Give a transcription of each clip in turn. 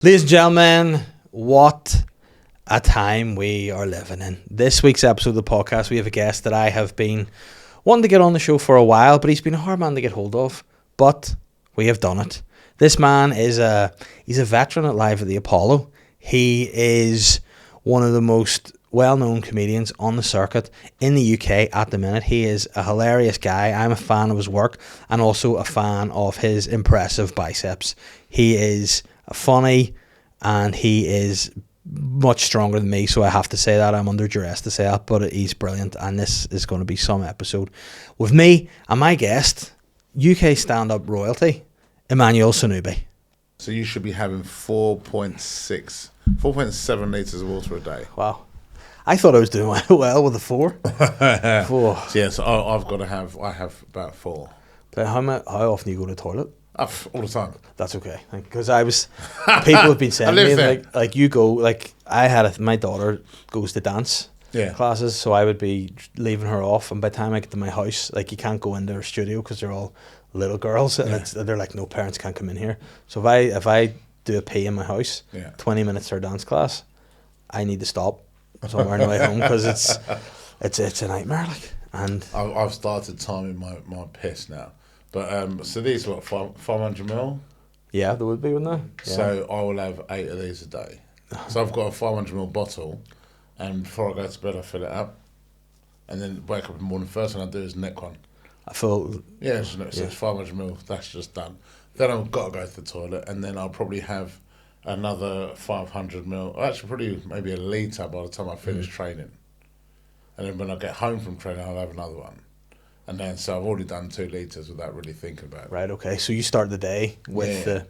Ladies and gentlemen, what a time we are living in. This week's episode of the podcast, we have a guest that I have been wanting to get on the show for a while, but he's been a hard man to get hold of. But we have done it. This man is he's a veteran at Live at the Apollo. He is one of the most well-known comedians on the circuit in the UK at the minute. He is a hilarious guy. I'm a fan of his work and also a fan of his impressive biceps. He is funny and he is much stronger than me, so I have to say that. I'm under duress to say that, but he's brilliant, and this is going to be some episode with me and my guest, UK stand-up royalty, Emmanuel Sonubi. So you should be having 4.7 litres of water a day. Wow. I thought I was doing well with the 4. 4. So yes, I have about 4. But how often do you go to the toilet? All the time. That's okay, because people have been saying to me, like you go, like my daughter goes to dance classes, so I would be leaving her off, and by the time I get to my house, like you can't go into her studio because they're all little girls, and they're like, no, parents can't come in here. So if I do a pee in my house, 20 minutes for a dance class, I need to stop somewhere on the way home because it's a nightmare. Like, and I've started timing my piss now. But so these are what, 500 ml? Yeah, there would be, wouldn't there? Yeah. So I will have 8 of these a day. So I've got a 500 ml bottle, and before I go to bed, I fill it up, and then wake up in the morning. First thing I do is neck one. I feel it's 500 ml. That's just done. Then I've got to go to the toilet, and then I'll probably have another 500 ml. Actually, probably maybe a litre by the time I finish training. And then when I get home from training, I'll have another one. And then, so I've already done 2 litres without really thinking about it. Right, okay. So you start the day with the...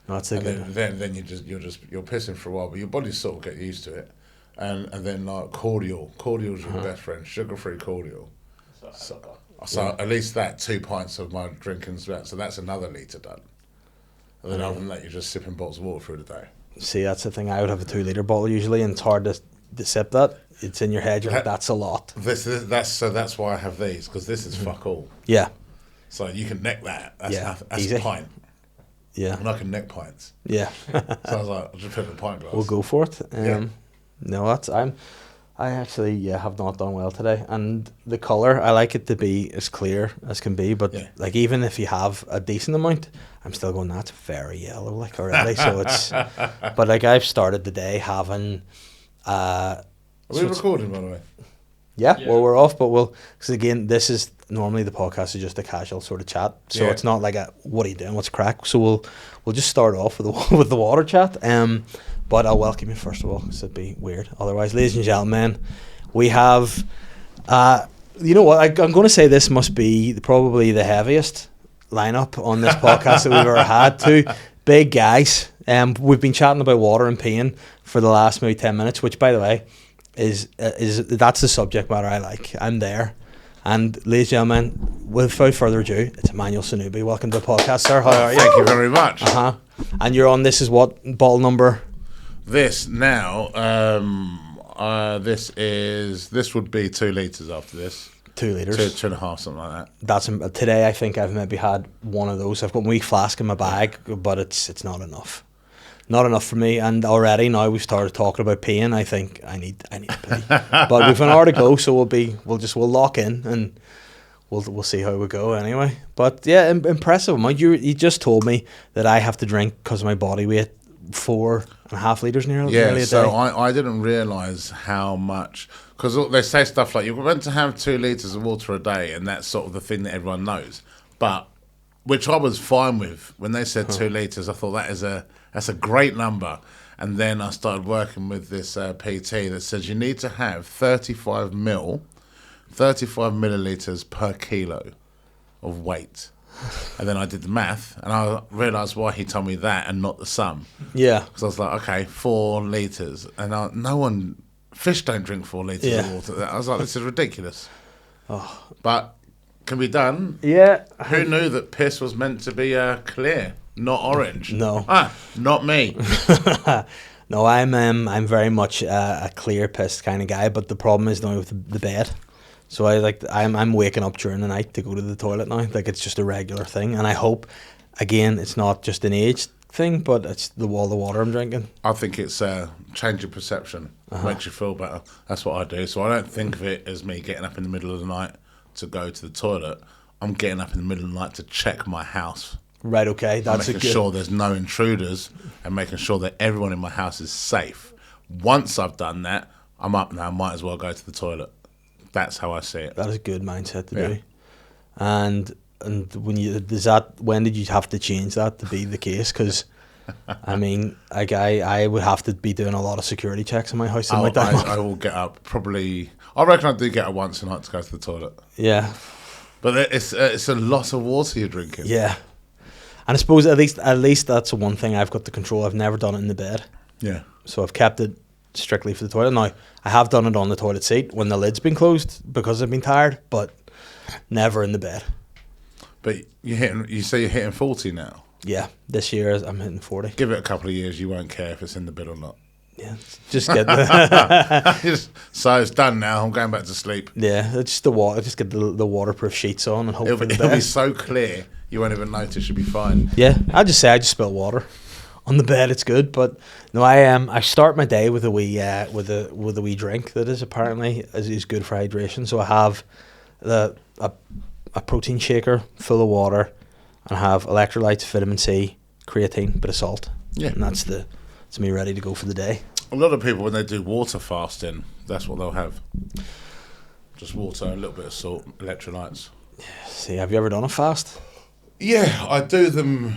No, that's a good... Then you're pissing for a while, but your body sort of get used to it. And then like cordial's your best friend, sugar-free cordial. So at least that 2 pints of my drinking, so that's another litre done. And then other than that, you're just sipping bottles of water through the day. See, that's the thing. I would have a 2 litre bottle usually, and it's hard to sip that. It's in your head. You're like, that's a lot. That's why I have these, because this is fuck all. Yeah. So you can neck that. That's easy. A pint. Yeah. And I can neck pints. Yeah. So I was like, I'll just put in a pint glass. We'll go for it. No, I actually have not done well today, and the colour, I like it to be as clear as can be, but like even if you have a decent amount, I'm still going, that's very yellow like already. So it's, but like I've started the day having. Are we recording, by the way? Yeah, well, we're off, but because again, this is normally the podcast is just a casual sort of chat, so it's not like what are you doing, what's crack? So we'll just start off with the water chat. But I'll welcome you first of all, because it'd be weird otherwise. Ladies and gentlemen, we have, you know what? I'm going to say this must be probably the heaviest lineup on this podcast that we've ever had. 2 big guys. We've been chatting about water and peeing for the last maybe 10 minutes, which, by the way, is that's the subject matter I like. I'm there. And ladies and gentlemen, without further ado, it's Emmanuel Sonubi. Welcome to the podcast, sir. How are you? Thank you very much. And you're on, this is what, bottle number? This now, this would be 2 litres after this. 2 litres. 2.5, something like that. That's today. I think I've maybe had one of those. I've got a wee flask in my bag, but it's not enough. Not enough for me. And already now we've started talking about peeing. I think I need to pee. But we've an hour to go, so we'll lock in and we'll see how we go anyway. But yeah, impressive amount. You just told me that I have to drink because of my body weight 4.5 litres nearly a day. So I didn't realise how much, because they say stuff like you're meant to have 2 litres of water a day, and that's sort of the thing that everyone knows. But which I was fine with when they said 2 litres. I thought that's a great number. And then I started working with this PT that says you need to have 35 millilitres per kilo of weight. And then I did the math, and I realised why he told me that and not the sum. Yeah. Because I was like, okay, 4 litres. And fish don't drink 4 litres of water. I was like, this is ridiculous. But can be done. Yeah. Who knew that piss was meant to be clear, not orange? No. Not me. No, I'm very much a clear piss kind of guy, but the problem is now with the bed. So I'm waking up during the night to go to the toilet now. Like, it's just a regular thing, and I hope, again, it's not just an age thing, but it's the water I'm drinking. I think it's a change of perception. Makes you feel better. That's what I do. So I don't think of it as me getting up in the middle of the night to go to the toilet. I'm getting up in the middle of the night to check my house. Right, okay. That's making sure there's no intruders and making sure that everyone in my house is safe. Once I've done that, I'm up now. Might as well go to the toilet. That's how I see it. That is a good mindset to do. And when did you have to change that to be the case? Because I mean, I would have to be doing a lot of security checks in my house. I will get up probably. I reckon I do get up once a night to go to the toilet. Yeah, but it's a lot of water you're drinking. Yeah, and I suppose at least that's one thing I've got to control. I've never done it in the bed. Yeah, so I've kept it strictly for the toilet. Now I have done it on the toilet seat when the lid's been closed because I've been tired, but never in the bed. But you say you're hitting 40 now. Yeah, this year I'm hitting 40. Give it a couple of years, you won't care if it's in the bed or not. Yeah, just get the so it's done now. I'm going back to sleep. Yeah, it's just the water. Just get the waterproof sheets on and hope for the best. It'll be so clear you won't even notice. You'll be fine. Yeah, I just spill water on the bed. It's good, but no, I start my day with a wee drink that is apparently is good for hydration. So I have a protein shaker full of water, and have electrolytes, vitamin C, creatine, bit of salt. Yeah, and that's me ready to go for the day. A lot of people, when they do water fasting, that's what they'll have. Just water, a little bit of salt, electrolytes. See, have you ever done a fast? Yeah, I do them,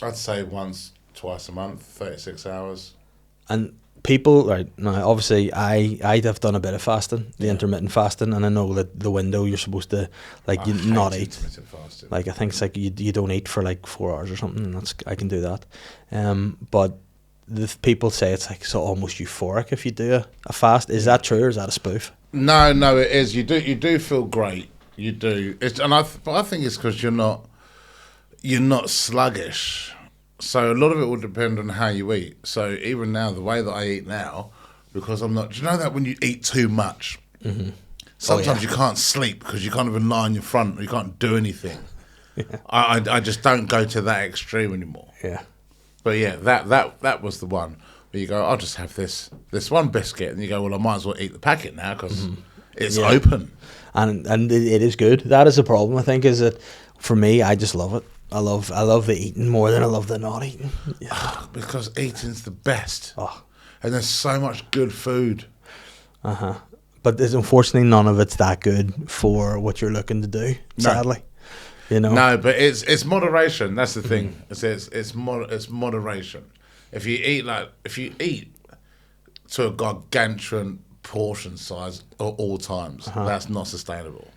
I'd say once, twice a month, 36 hours. And people, right, now obviously I have done a bit of fasting, the intermittent fasting, and I know that the window you're supposed to, like, you not eat. Fasting. Like, I think it's like you don't eat for like 4 hours or something, and I can do that. But the people say it's like so almost euphoric if you do a fast. Is that true, or is that a spoof? No, it is. You do feel great. You do. But I think it's because you're not sluggish. So a lot of it will depend on how you eat. So even now, the way that I eat now, because I'm not... Do you know that when you eat too much, sometimes you can't sleep because you can't even lie on your front or you can't do anything. Yeah. I just don't go to that extreme anymore. Yeah. But yeah, that was the one where you go, I'll just have this one biscuit, and you go, well, I might as well eat the packet now because it's open. And it is good. That is the problem, I think, is that for me, I just love it. I love the eating more than I love the not eating. Yeah. Because eating's the best. And there's so much good food. But there's unfortunately none of it's that good for what you're looking to do, sadly. You know? No, but it's moderation. That's the thing. It's moderation. If you eat to a gargantuan portion size at all times, that's not sustainable.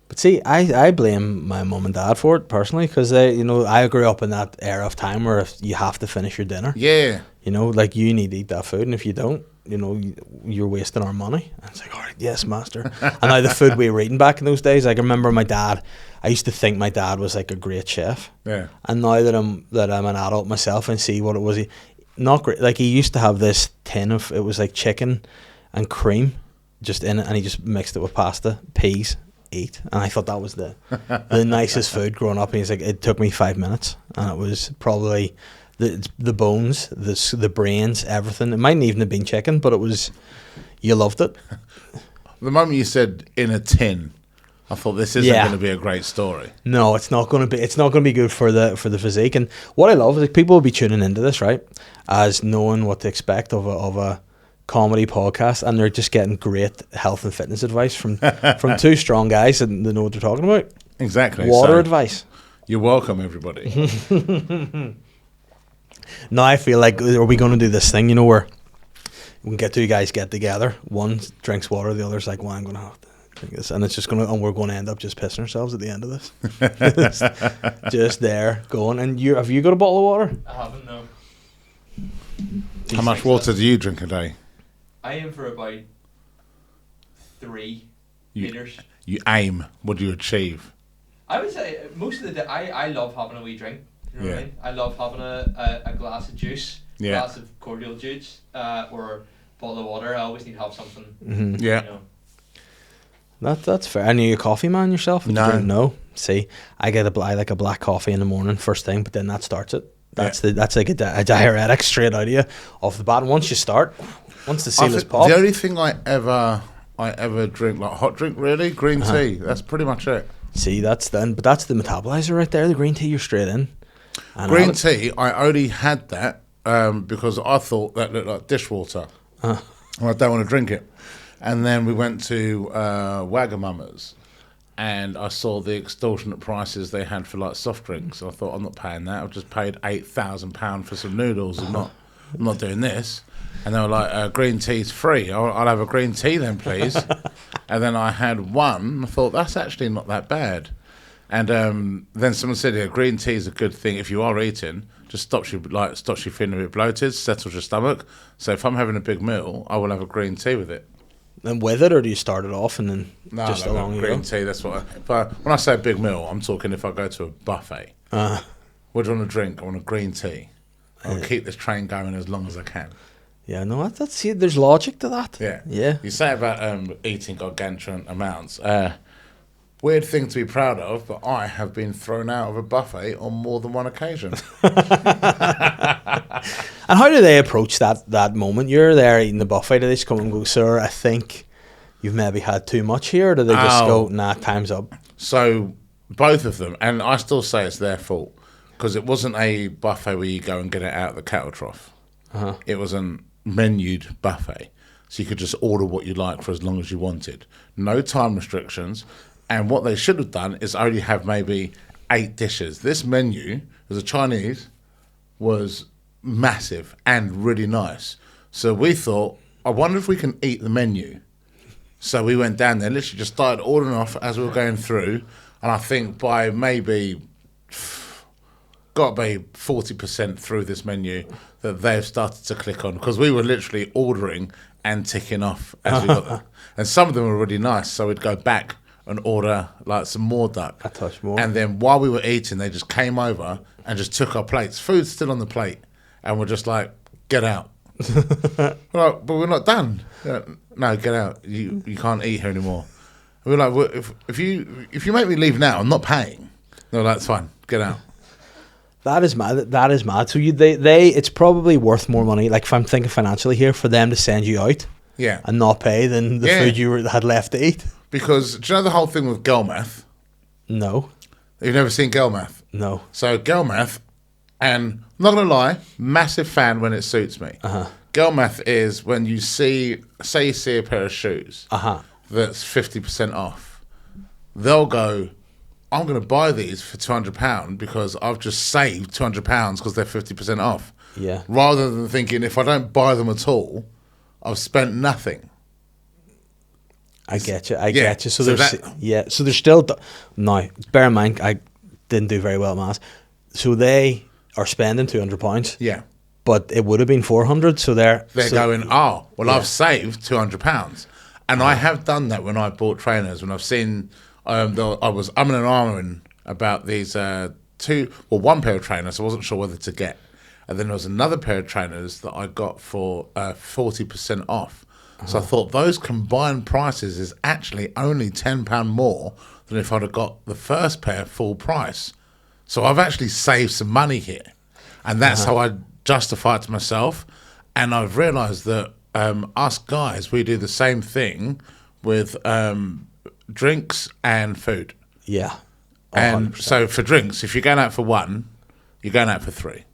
But see, I blame my mum and dad for it personally, because I grew up in that era of time where you have to finish your dinner. Yeah. Like you need to eat that food, and if you don't, you're wasting our money. And it's like, all right, yes, master. And now the food we were eating back in those days, like I remember my dad. I used to think my dad was like a great chef. Yeah. And now that I'm an adult myself and see what it was, not great. Like he used to have this tin of, it was like chicken and cream just in it, and he just mixed it with pasta, peas. Eat, and I thought that was the nicest food growing up. And he's like, it took me 5 minutes, and it was probably the bones, the brains, everything. It mightn't even have been chicken, but it was. You loved it. The moment you said in a tin, I thought this isn't going to be a great story. No, it's not going to be. It's not going to be good for the physique. And what I love is like people will be tuning into this, right, as knowing what to expect of a comedy podcast, and they're just getting great health and fitness advice from two strong guys that know what they're talking about. Exactly. Water advice. You're welcome, everybody. Now I feel like, are we going to do this thing, where we can get two guys get together, one drinks water, the other's like, well, I'm going to have to drink this, and we're going to end up just pissing ourselves at the end of this. Just there going. And have you got a bottle of water? I haven't, no. How much water do you drink a day? I aim for about 3 litres. You aim. What do you achieve? I would say most of the day, I love having a wee drink. You know what I mean? I love having a glass of juice, glass of cordial juice, or a bottle of water. I always need to have something. Mm-hmm. Yeah. That's fair. And are you a coffee man yourself? No. No. See, I like a black coffee in the morning first thing, but then that starts it. That's like a diuretic straight out of you off the bat. And once the seal is popped. The only thing I ever drink, like hot drink, really, green tea. That's pretty much it. See, that's the metabolizer right there. The green tea, you're straight in. And green tea, I only had that because I thought that looked like dishwater. And I don't want to drink it. And then we went to Wagamama's, and I saw the extortionate prices they had for like soft drinks. I thought, I'm not paying that. I've just paid £8,000 for some noodles. I'm not doing this. And they were like, green tea's free. I'll have a green tea then, please. And then I had one. I thought, that's actually not that bad. And then someone said, yeah, green tea is a good thing if you are eating. Just stops you feeling a bit bloated, settles your stomach. So if I'm having a big meal, I will have a green tea with it. And with it, or do you start it off and then just like along green tea? That's what. When I say a big meal, I'm talking if I go to a buffet. What do you want to drink? I want a green tea. I'll keep this train going as long as I can. Yeah, no, see, there's logic to that. Yeah. You say about eating gargantuan amounts. Weird thing to be proud of, but I have been thrown out of a buffet on more than one occasion. And how do they approach that moment? You're there eating the buffet. Do they just come and go, sir, I think you've maybe had too much here? Or do they just go, nah, time's up? So both of them, and I still say it's their fault, because it wasn't a buffet where you go and get it out of the cattle trough. It was a menued buffet. So you could just order what you like for as long as you wanted. No time restrictions. And what they should have done is only have maybe 8 dishes. This menu, as a Chinese, was massive and really nice. So we thought, I wonder if we can eat the menu. So we went down there, literally just started ordering off as we were going through. And I think by maybe, got to be 40% through this menu that they've started to click on. Because we were literally ordering and ticking off as we got there. And some of them were really nice. So we'd go back and order like some more duck. A touch more. And then while we were eating, they just came over and just took our plates. Food's still on the plate. And we're just like, get out. We're like, but we're not done. No, get out. You can't eat here anymore. And we're like, well, if you make me leave now, I'm not paying. No, that's fine. Get out. That is mad. That is mad. So they it's probably worth more money. Like if I'm thinking financially here, for them to send you out, and not pay than the food you had left to eat. Because do you know the whole thing with girl math? No. You've never seen girl math? No. So girl math, and I'm not gonna lie, massive fan when it suits me. Girl math is when you see a pair of shoes that's 50% off. They'll go, I'm going to buy these for £200 because I've just saved £200 because they're 50% off. Yeah. Rather than thinking, if I don't buy them at all, I've spent nothing. I get you. So there's still... Now, bear in mind, I didn't do very well at maths. So they are spending £200. Yeah. But it would have been 400, so they're going, I've saved £200. And I have done that when I bought trainers, when I've seen... I was umming and ahhing about these one pair of trainers I wasn't sure whether to get. And then there was another pair of trainers that I got for 40% off. So I thought those combined prices is actually only £10 more than if I'd have got the first pair full price. So I've actually saved some money here. And that's how I justify it to myself. And I've realised that us guys, we do the same thing with... drinks and food. Yeah. 100%. And so for drinks, if you're going out for one, you're going out for 3.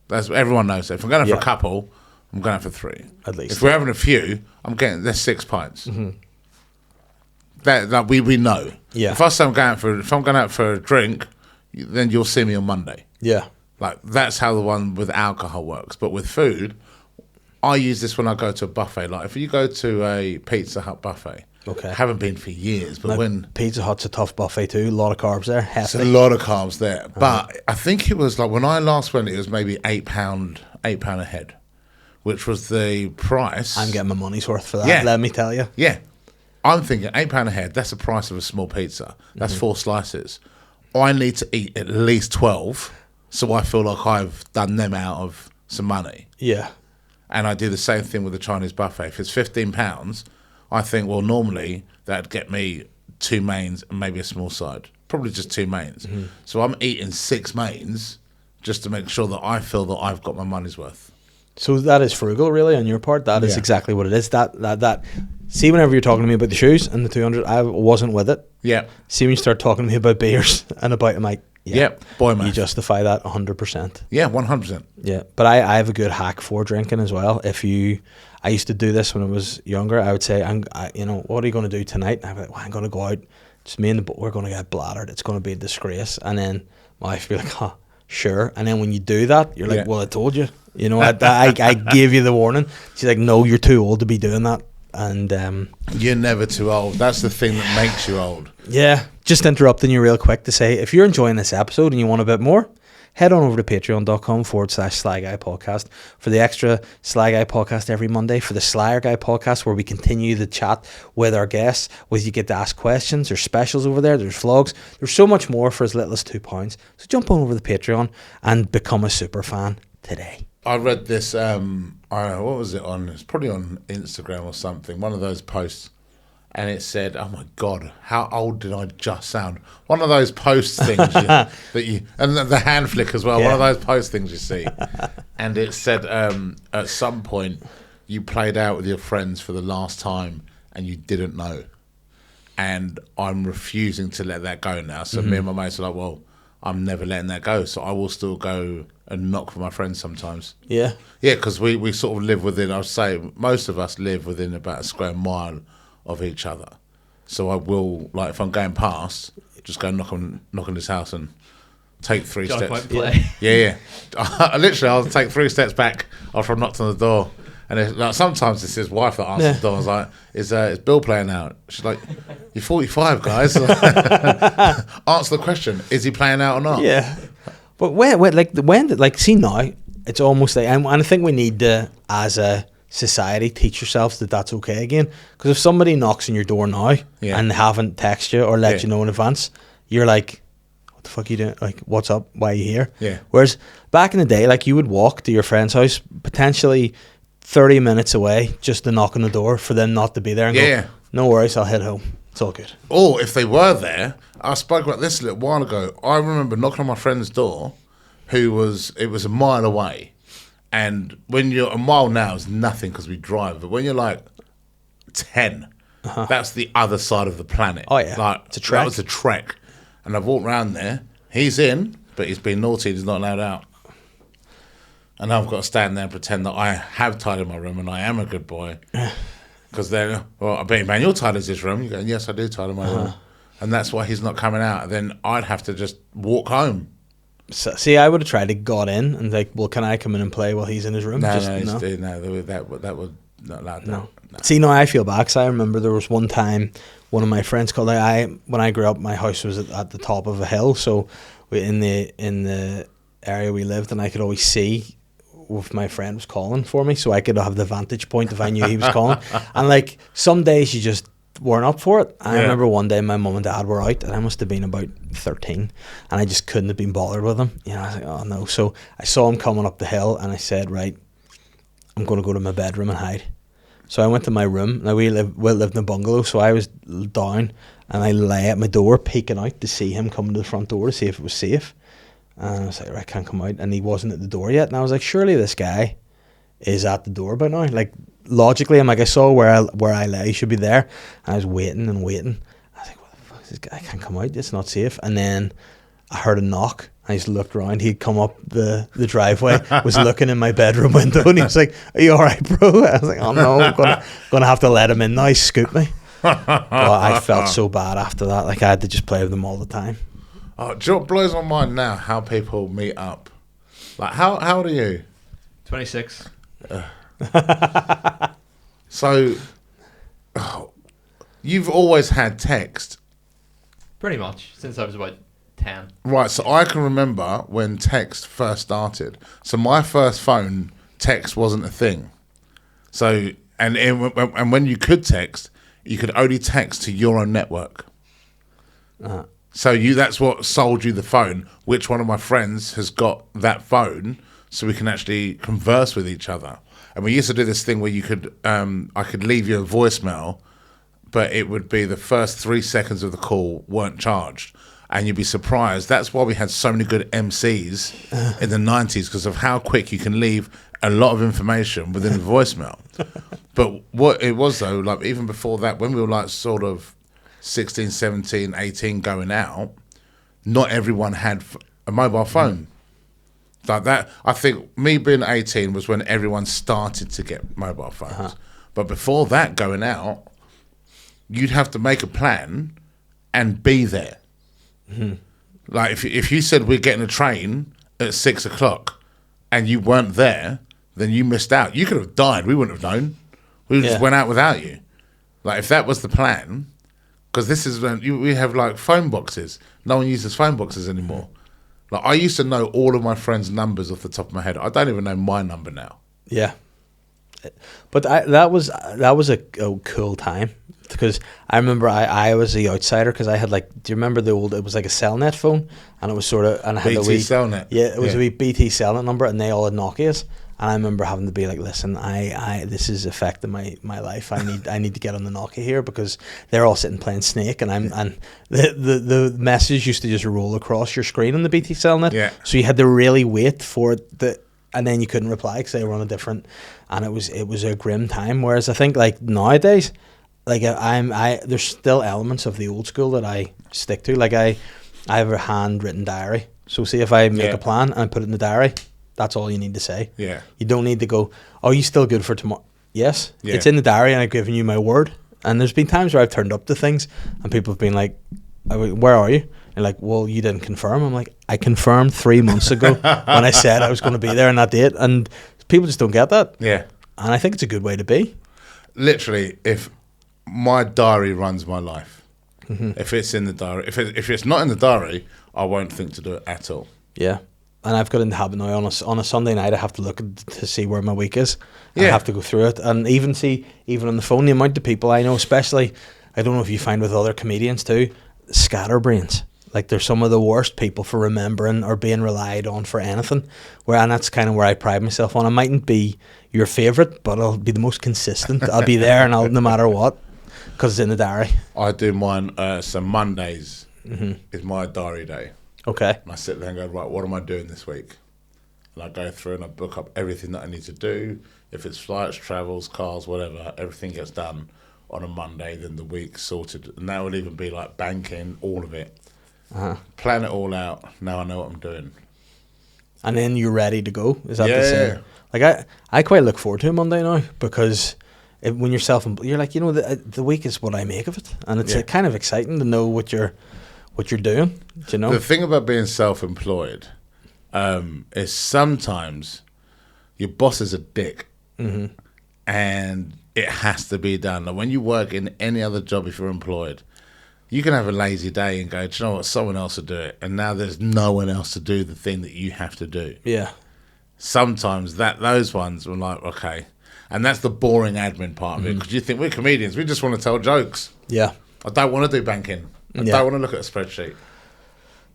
That's everyone knows that. If I'm going out for a couple, I'm going out for 3. At least. If we're having a few, there's 6 pints. That we know. Yeah. If I'm going out for a drink, then you'll see me on Monday. Yeah. Like that's how the one with alcohol works. But with food, I use this when I go to a buffet. Like if you go to a Pizza Hut buffet. Okay. Haven't been for years, but when Pizza Hut's a tough buffet too, a lot of carbs there. Hefty. There's a lot of carbs there. But I think it was like when I last went, it was maybe £8 a head, which was the price. I'm getting my money's worth for that. Let me tell you. Yeah, I'm thinking £8 a head. That's the price of a small pizza. That's 4 slices. I need to eat at least 12, so I feel like I've done them out of some money. Yeah. And I do the same thing with the Chinese buffet. If it's £15. I think, well, normally that'd get me 2 mains and maybe a small side. Probably just 2 mains. So I'm eating 6 mains just to make sure that I feel that I've got my money's worth. So that is frugal, really, on your part. That is exactly what it is. That. See, whenever you're talking to me about the shoes and the 200, I wasn't with it. Yeah. See, when you start talking to me about beers and about, I'm like, boy, man. You justify that 100%. Yeah, 100%. Yeah, but I have a good hack for drinking as well. I used to do this when I was younger. I would say, what are you going to do tonight? And I'd be like, well, I'm going to go out. Just me and we're going to get bladdered. It's going to be a disgrace. And then my wife would be like, sure. And then when you do that, you're like, well, I told you. You know, I gave you the warning. She's like, no, you're too old to be doing that. And you're never too old. That's the thing that makes you old. Yeah. Just interrupting you real quick to say, if you're enjoying this episode and you want a bit more, head on over to patreon.com/Sly Guy Podcast for the extra Sly Guy Podcast every Monday, for the Slyer Guy Podcast, where we continue the chat with our guests, where you get to ask questions. There's specials over there. There's vlogs. There's so much more for as little as £2. So jump on over to the Patreon and become a super fan today. I read this, I don't know, what was it on? It's probably on Instagram or something, one of those posts. And it said, oh my God, how old did I just sound? One of those post things and the hand flick as well, one of those post things you see. And it said, at some point, you played out with your friends for the last time and you didn't know. And I'm refusing to let that go now. So me and my mates are like, well, I'm never letting that go. So I will still go and knock for my friends sometimes. Yeah. Yeah, because we sort of live within, I'd say, most of us live within about a square mile of each other. So I will, like, if I'm going past, just go knock on his house and take 3 steps. Yeah. I'll take 3 steps back after I've knocked on the door. And like, sometimes it's his wife that answers the door. I was like, is Bill playing out? She's like, you're 45, guys. Answer the question, is he playing out or not? Yeah. But see now, it's almost like, and I think we need to, as a society, teach yourselves that that's okay again. Because if somebody knocks on your door now and they haven't texted you or let you know in advance, you're like, what the fuck are you doing? Like, what's up? Why are you here? Yeah. Whereas back in the day, like, you would walk to your friend's house, potentially 30 minutes away, just to knock on the door for them not to be there and go, no worries, I'll head home. It's all good. Or if they were there, I spoke about this a little while ago. I remember knocking on my friend's door, it was a mile away. And when you're a mile now is nothing because we drive, but when you're like 10, that's the other side of the planet. Oh yeah, like, it's a trek. That was a trek. And I've walked around there. He's in, but he's been naughty. He's not allowed out. And I've got to stand there and pretend that I have tidied my room and I am a good boy. Because then, well, I bet Emmanuel tidies his room. You go, yes, I do tidy my room. And that's why he's not coming out. And then I'd have to just walk home. So, see, I would have tried to got in and like, well, can I come in and play while he's in his room? No, that would not allowed. No. See, no, I feel bad because I remember there was one time one of my friends called. When I grew up, my house was at the top of a hill, so in the area we lived, and I could always see if my friend was calling for me, so I could have the vantage point if I knew he was calling. And like some days you just weren't up for it. I remember one day my mum and dad were out and I must have been about 13 and I just couldn't have been bothered with him. You know, I was like, oh no. So I saw him coming up the hill and I said, right, I'm going to go to my bedroom and hide. So I went to my room. Now we lived in a bungalow, so I was down and I lay at my door peeking out to see him coming to the front door to see if it was safe. And I was like, right, I can't come out. And he wasn't at the door yet. And I was like, surely this guy is at the door by now. Like, logically, I'm like, I saw where I lay, he should be there. And I was waiting and waiting. I was like, what the fuck is this guy? I can't come out, it's not safe. And then I heard a knock. I just looked around. He'd come up the driveway, was looking in my bedroom window, and he was like, are you all right, bro? I was like, oh no, I'm gonna have to let him in now. He scooped me. But I felt so bad after that. Like, I had to just play with him all the time. Oh, do you know what blows my mind now? How people meet up. Like, how old are you? 26. So, you've always had text. Pretty much, since I was about 10. Right, so I can remember when text first started. So my first phone, text wasn't a thing. So, and when you could text, you could only text to your own network. So that's what sold you the phone. Which one of my friends has got that phone so we can actually converse with each other? And we used to do this thing where you could, I could leave you a voicemail, but it would be the first 3 seconds of the call weren't charged. And you'd be surprised. That's why we had so many good MCs in the 90s, because of how quick you can leave a lot of information within a voicemail. But what it was, though, like even before that, when we were like sort of 16, 17, 18 going out, not everyone had a mobile phone. Like that, I think me being 18 was when everyone started to get mobile phones. But before that, going out, you'd have to make a plan and be there. Like if you said we're getting a train at 6 o'clock and you weren't there, then you missed out. You could have died. We wouldn't have known. We just went out without you. Like if that was the plan, because this is when we have like phone boxes. No one uses phone boxes anymore. Like I used to know all of my friends' numbers off the top of my head. I don't even know my number now. Yeah, but that was a cool time, because I remember I was the outsider, because I had like, do you remember the old, it was like a Cellnet phone, and it was sort of, and I had BT a wee Cellnet. Yeah, it was a wee BT Cellnet number, and they all had Nokias. And I remember having to be like, listen, I this is affecting my life. I need to get on the Nokia here, because they're all sitting playing Snake, and the message used to just roll across your screen on the BT Cellnet. Yeah. So you had to really wait for it, and then you couldn't reply because they were on a different, and it was a grim time. Whereas I think like nowadays, like there's still elements of the old school that I stick to. Like I have a handwritten diary. So see if I make a plan and I put it in the diary, that's all you need to say. Yeah. You don't need to go, oh, you still good for tomorrow? Yes. Yeah. It's in the diary and I've given you my word. And there's been times where I've turned up to things and people have been like, where are you? And like, well, you didn't confirm. I'm like, I confirmed 3 months ago when I said I was going to be there on that date. And people just don't get that. Yeah. And I think it's a good way to be. Literally, if my diary runs my life, if it's in the diary, if it's not in the diary, I won't think to do it at all. Yeah. And I've got in the habit now on a Sunday night, I have to look to see where my week is. I have to go through it and even on the phone, the amount of people I know, especially, I don't know if you find with other comedians too, scatterbrains. Like they're some of the worst people for remembering or being relied on for anything. And that's kind of where I pride myself on. I mightn't be your favourite, but I'll be the most consistent. I'll be there and no matter what, because it's in the diary. I do mine, so Mondays is my diary day. Okay. And I sit there and go, right, what am I doing this week? And I go through and I book up everything that I need to do. If it's flights, travels, cars, whatever, everything gets done on a Monday, then the week's sorted. And that would even be like banking, all of it. Plan it all out. Now I know what I'm doing. And then you're ready to go. Is that the same? Like I quite look forward to a Monday now, because when you're you're like, the week is what I make of it. And it's kind of exciting to know what you're doing, do you know? The thing about being self-employed is sometimes your boss is a dick, and it has to be done. Like when you work in any other job, if you're employed, you can have a lazy day and go, do you know what, someone else will do it, and now there's no one else to do the thing that you have to do. Yeah. Sometimes those ones were like, okay, and that's the boring admin part of it, because you think we're comedians, we just want to tell jokes. Yeah. I don't want to do banking. I don't want to look at a spreadsheet.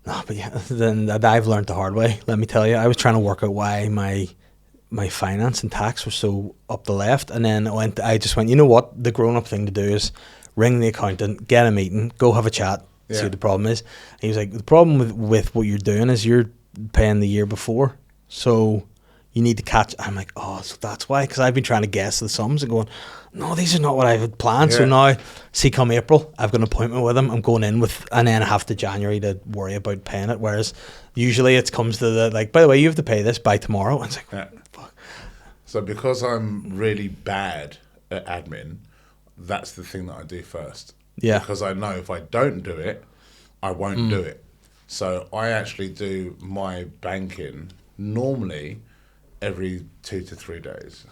No, but then I've learned the hard way. Let me tell you, I was trying to work out why my finance and tax were so up the left, and then I just went, you know what? The grown-up thing to do is ring the accountant, get a meeting, go have a chat, see what the problem is. And he was like, the problem with what you're doing is you're paying the year before, so you need to catch. I'm like, oh, so that's why, because I've been trying to guess the sums and going, no, these are not what I had planned. So now, see, come April, I've got an appointment with him. I'm going in with, and then I have to January to worry about paying it. Whereas usually it comes to the, like, by the way, you have to pay this by tomorrow. And it's like, fuck. So because I'm really bad at admin, that's the thing that I do first. Yeah. Because I know if I don't do it, I won't do it. So I actually do my banking normally every 2 to 3 days.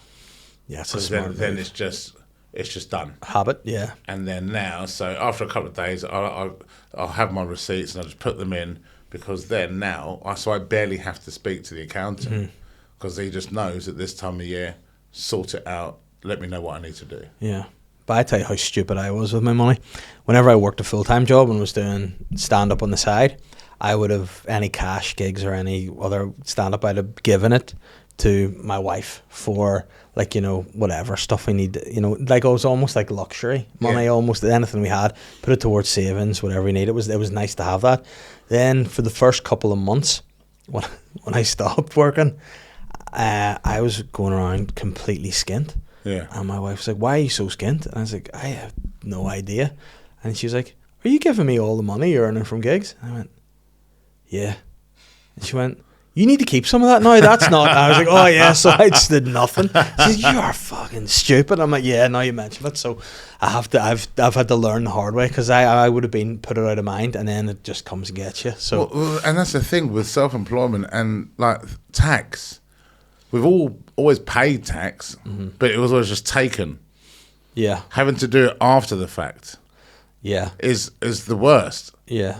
Yeah, so then it's just done. Habit, yeah. And then now, so after a couple of days, I'll have my receipts and I'll just put them in, because then now, I barely have to speak to the accountant, because he just knows at this time of year, sort it out, let me know what I need to do. Yeah. But I tell you how stupid I was with my money. Whenever I worked a full-time job and was doing stand-up on the side, I would have any cash gigs or any other stand-up, I'd have given it to my wife for like, you know, whatever stuff we need, you know, like it was almost like luxury money, almost anything we had, put it towards savings, whatever we need. It was nice to have that. Then for the first couple of months when I stopped working, I was going around completely skint. Yeah. And my wife was like, why are you so skint? And I was like, I have no idea. And she was like, are you giving me all the money you're earning from gigs? And I went, yeah. And she went, you need to keep some of that now. That's not. I was like, oh yeah. So I just did nothing. She's like, you are fucking stupid. I'm like, yeah. Now you mention it, so I've had to learn the hard way, because I would have been put it out of mind, and then it just comes and gets you. So well, and that's the thing with self-employment and like tax. We've always paid tax, but it was always just taken. Yeah. Having to do it after the fact. Yeah. Is the worst. Yeah.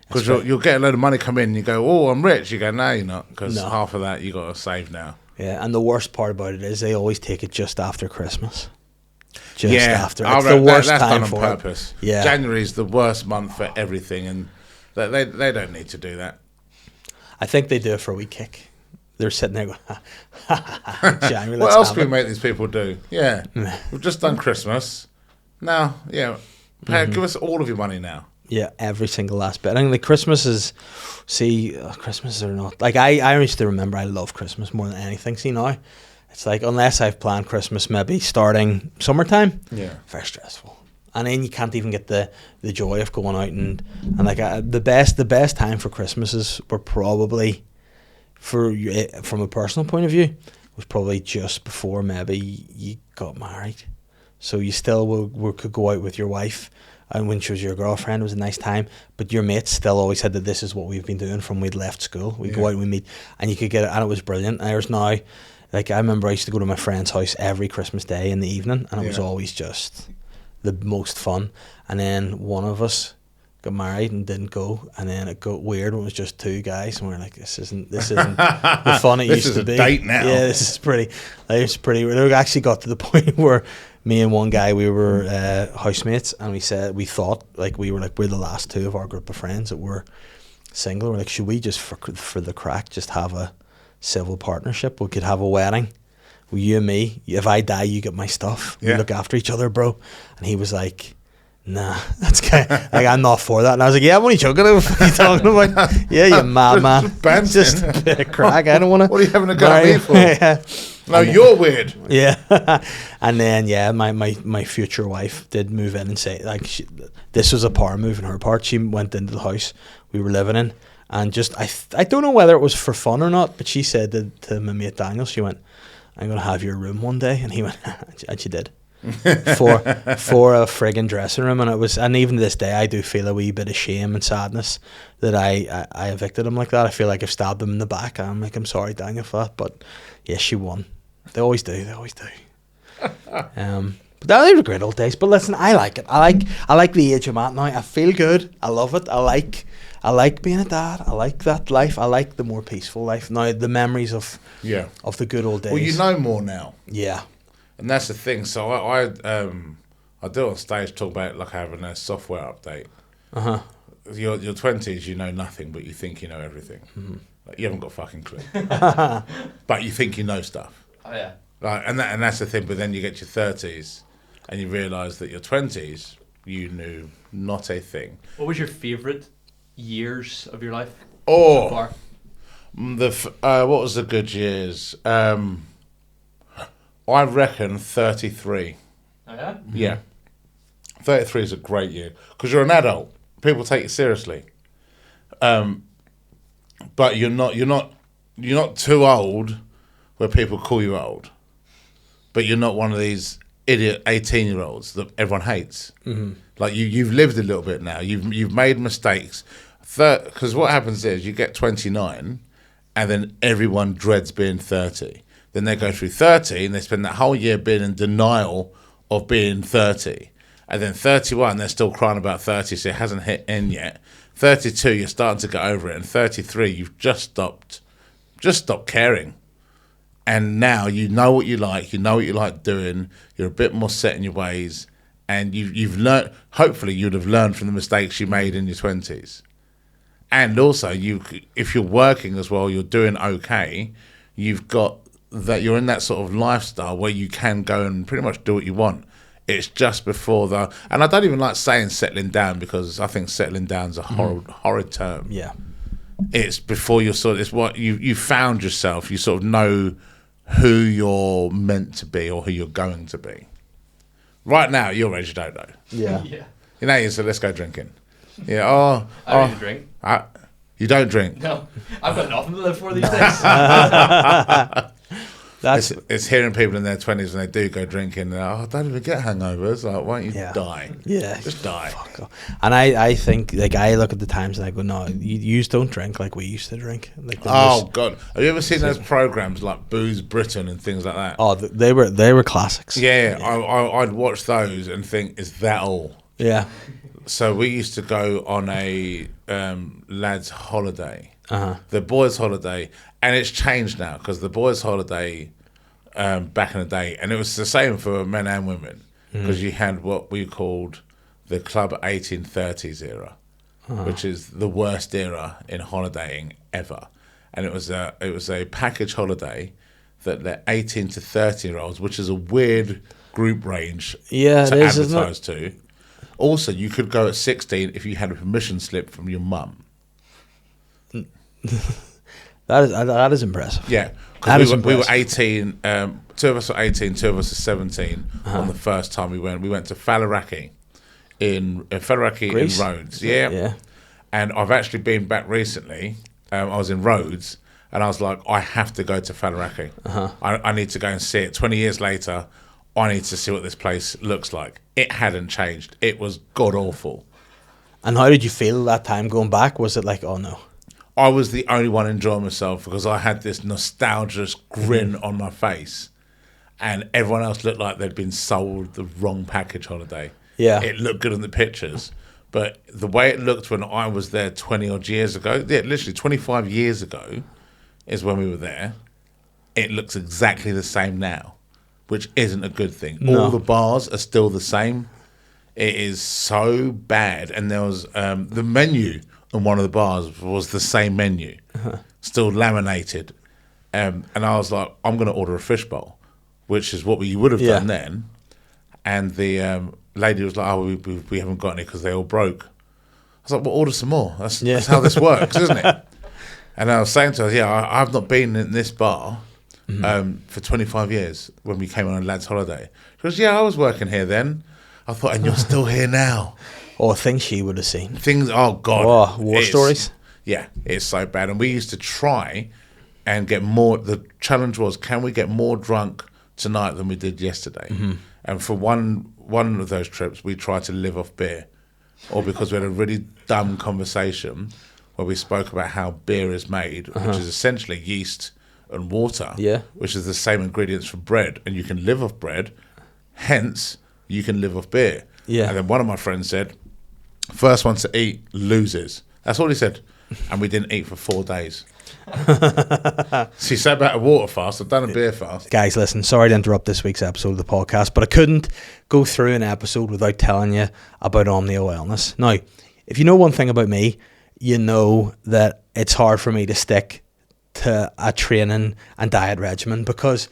Because you'll get a load of money come in and you go, oh, I'm rich. You go, no, you're not, because No. half of that you got to save now. Yeah, and the worst part about it is they always take it just after Christmas. Just Yeah, after. It's the worst that's time done for on purpose. it. Yeah. January's the worst month for everything, and they don't need to do that. I think they do it for a wee kick. They're sitting there going, January, What let's else have can we it. make these people do? Yeah, we've just done Christmas. Now, yeah, give us all of your money now. Yeah, every single last bit. I think like Christmas is, Christmas or not. Like I used to remember I love Christmas more than anything. See now, it's like unless I've planned Christmas maybe starting summertime, very stressful. And then you can't even get the joy of going out and like the best time for Christmases were probably, from a personal point of view, was probably just before maybe you got married. So you still could go out with your wife, and when she was your girlfriend, it was a nice time. But your mates still always said that this is what we've been doing from we'd left school. We'd go out and we meet, and you could get it, and it was brilliant. And there's now, like I remember I used to go to my friend's house every Christmas day in the evening, and it was always just the most fun. And then one of us got married and didn't go, and then it got weird when it was just two guys, and we were like, this isn't the fun it used to be. This is a date now. Yeah, this is pretty. It's pretty. It actually got to the point where me and one guy, we were housemates, and we thought like we're the last two of our group of friends that were single. We're like, should we just for the crack just have a civil partnership? We could have a wedding. Well, you and me. If I die, you get my stuff. We look after each other, bro. And he was like, nah, that's kind of, like, I'm not for that. And I was like, yeah, I'm only joking. What are you talking about? Yeah, you mad man. Just a bit of crack. I don't want to. What are you having a go at me for? No, you're weird. Yeah. And then, my future wife did move in and say, like, this was a power move on her part. She went into the house we were living in, and just, I don't know whether it was for fun or not, but she said to my mate Daniel, she went, I'm going to have your room one day. And he went, and she did. for a friggin' dressing room, and even to this day I do feel a wee bit of shame and sadness that I evicted him like that. I feel like I've stabbed him in the back. I'm like, I'm sorry, Daniel, for that, but yes, she won. They always do. But they were great old days. But listen, I like it. I like the age I'm at now. I feel good. I love it. I like being a dad. I like that life. I like the more peaceful life now. The memories of the good old days. Well, you know more now. Yeah. And that's the thing. So I do on stage talk about like having a software update. Your 20s, you know nothing, but you think you know everything. Like, you haven't got a fucking clue, but you think you know stuff. Oh yeah. Like, and that's the thing. But then you get your 30s, and you realise that your 20s, you knew not a thing. What was your favourite years of your life? Oh, so far? What was the good years? I reckon 33. Oh yeah? Yeah. 33 is a great year because you're an adult. People take you seriously. But you're not too old where people call you old. But you're not one of these idiot 18-year-olds that everyone hates. Like you've lived a little bit now. You've made mistakes. Because what happens is you get 29 and then everyone dreads being 30. Then they go through 30 and they spend that whole year being in denial of being 30. And then 31, they're still crying about 30, so it hasn't hit in yet. 32, you're starting to get over it. And 33, you've just stopped caring. And now you know what you like doing, you're a bit more set in your ways, and you've learned, hopefully you'd have learned from the mistakes you made in your 20s. And also, if you're working as well, you're doing okay, you've got that you're in that sort of lifestyle where you can go and pretty much do what you want. It's just before and I don't even like saying settling down, because I think settling down is a horrid term. Yeah. It's before you're it's what you found yourself. You sort of know who you're meant to be or who you're going to be. Right now, at your age, you don't know. Yeah. Yeah. You know, you said, let's go drinking. Yeah. I don't even drink. You don't drink? No. I've got nothing to live for these days. It's hearing people in their 20s when they do go drinking, I don't even get hangovers. Like, why don't you die? Yeah. Just die. Fuck off. And I think, like, I look at the times and I go, no, you don't drink like we used to drink. Like, God. Have you ever seen those programs like Booze Britain and things like that? Oh, they were classics. Yeah. I'd watch those and think, is that all? Yeah. So we used to go on a lads' holiday, Uh-huh. the boys' holiday, and it's changed now, because the boys' holiday back in the day, and it was the same for men and women, because you had what we called the Club 1830s era, which is the worst era in holidaying ever, and it was a package holiday that let 18 to 30-year-olds, which is a weird group range to advertise to. Also, you could go at 16 if you had a permission slip from your mum. That is impressive. Yeah, because we were 18. 2 of us were 18, 2 of us were 17 on the first time we went. We went to Faliraki in Rhodes. Yeah. And I've actually been back recently. I was in Rhodes, and I was like, I have to go to Faliraki. I need to go and see it. 20 years later, I need to see what this place looks like. It hadn't changed. It was god awful. And how did you feel that time going back? Was it like, oh no? I was the only one enjoying myself, because I had this nostalgic grin on my face, and everyone else looked like they'd been sold the wrong package holiday. Yeah. It looked good in the pictures, but the way it looked when I was there 20 odd years ago, literally 25 years ago is when we were there, it looks exactly the same now, which isn't a good thing. No. All the bars are still the same. It is so bad. And there was the menu on one of the bars was the same menu, still laminated. And I was like, I'm going to order a fish bowl, which is what you would have done then. And the lady was like, oh, we haven't got any because they all broke. I was like, well, order some more. That's how this works, isn't it? And I was saying to her, I've not been in this bar for 25 years when we came on a lad's holiday. She goes, I was working here then. I thought, and you're still here now. Or things she would have seen. Oh, God. War stories? Yeah, it's so bad. And we used to try and get more. The challenge was, can we get more drunk tonight than we did yesterday? And for one of those trips, we tried to live off beer. Or because we had a really dumb conversation where we spoke about how beer is made, which is essentially yeast and water, which is the same ingredients for bread. And you can live off bread, hence you can live off beer. Yeah. And then one of my friends said, first one to eat loses. That's all he said. And we didn't eat for 4 days. So you said about a water fast. I've done a beer fast. Guys, listen, sorry to interrupt this week's episode of the podcast, but I couldn't go through an episode without telling you about Omnia Wellness. Now, if you know one thing about me, you know that it's hard for me to stick to a training and diet regimen, because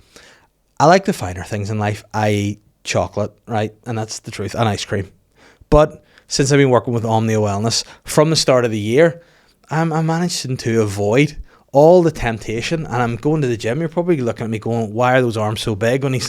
I like the finer things in life. I eat chocolate, right? And that's the truth, and ice cream. But since I've been working with Omnia Wellness from the start of the year, I'm managing to avoid all the temptation, and I'm going to the gym. You're probably looking at me going, why are those arms so big? When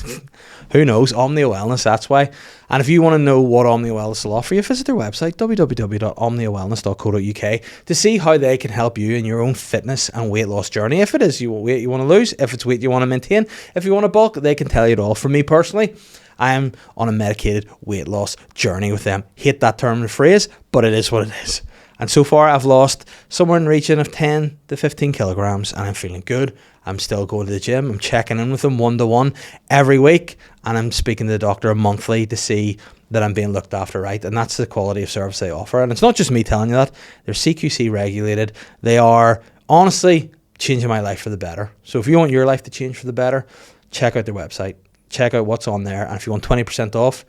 who knows? Omnia Wellness, that's why. And if you want to know what Omnia Wellness will offer you, visit their website, www.omniawellness.co.uk, to see how they can help you in your own fitness and weight loss journey. If it is weight you want to lose, if it's weight you want to maintain, if you want to bulk, they can tell you it all. For me personally, I am on a medicated weight loss journey with them. Hate that term and phrase, but it is what it is. And so far, I've lost somewhere in the region of 10 to 15 kilograms, and I'm feeling good. I'm still going to the gym. I'm checking in with them 1-to-1 every week, and I'm speaking to the doctor monthly to see that I'm being looked after right. And that's the quality of service they offer. And it's not just me telling you that. They're CQC regulated. They are honestly changing my life for the better. So if you want your life to change for the better, check out their website. Check out what's on there. And if you want 20% off,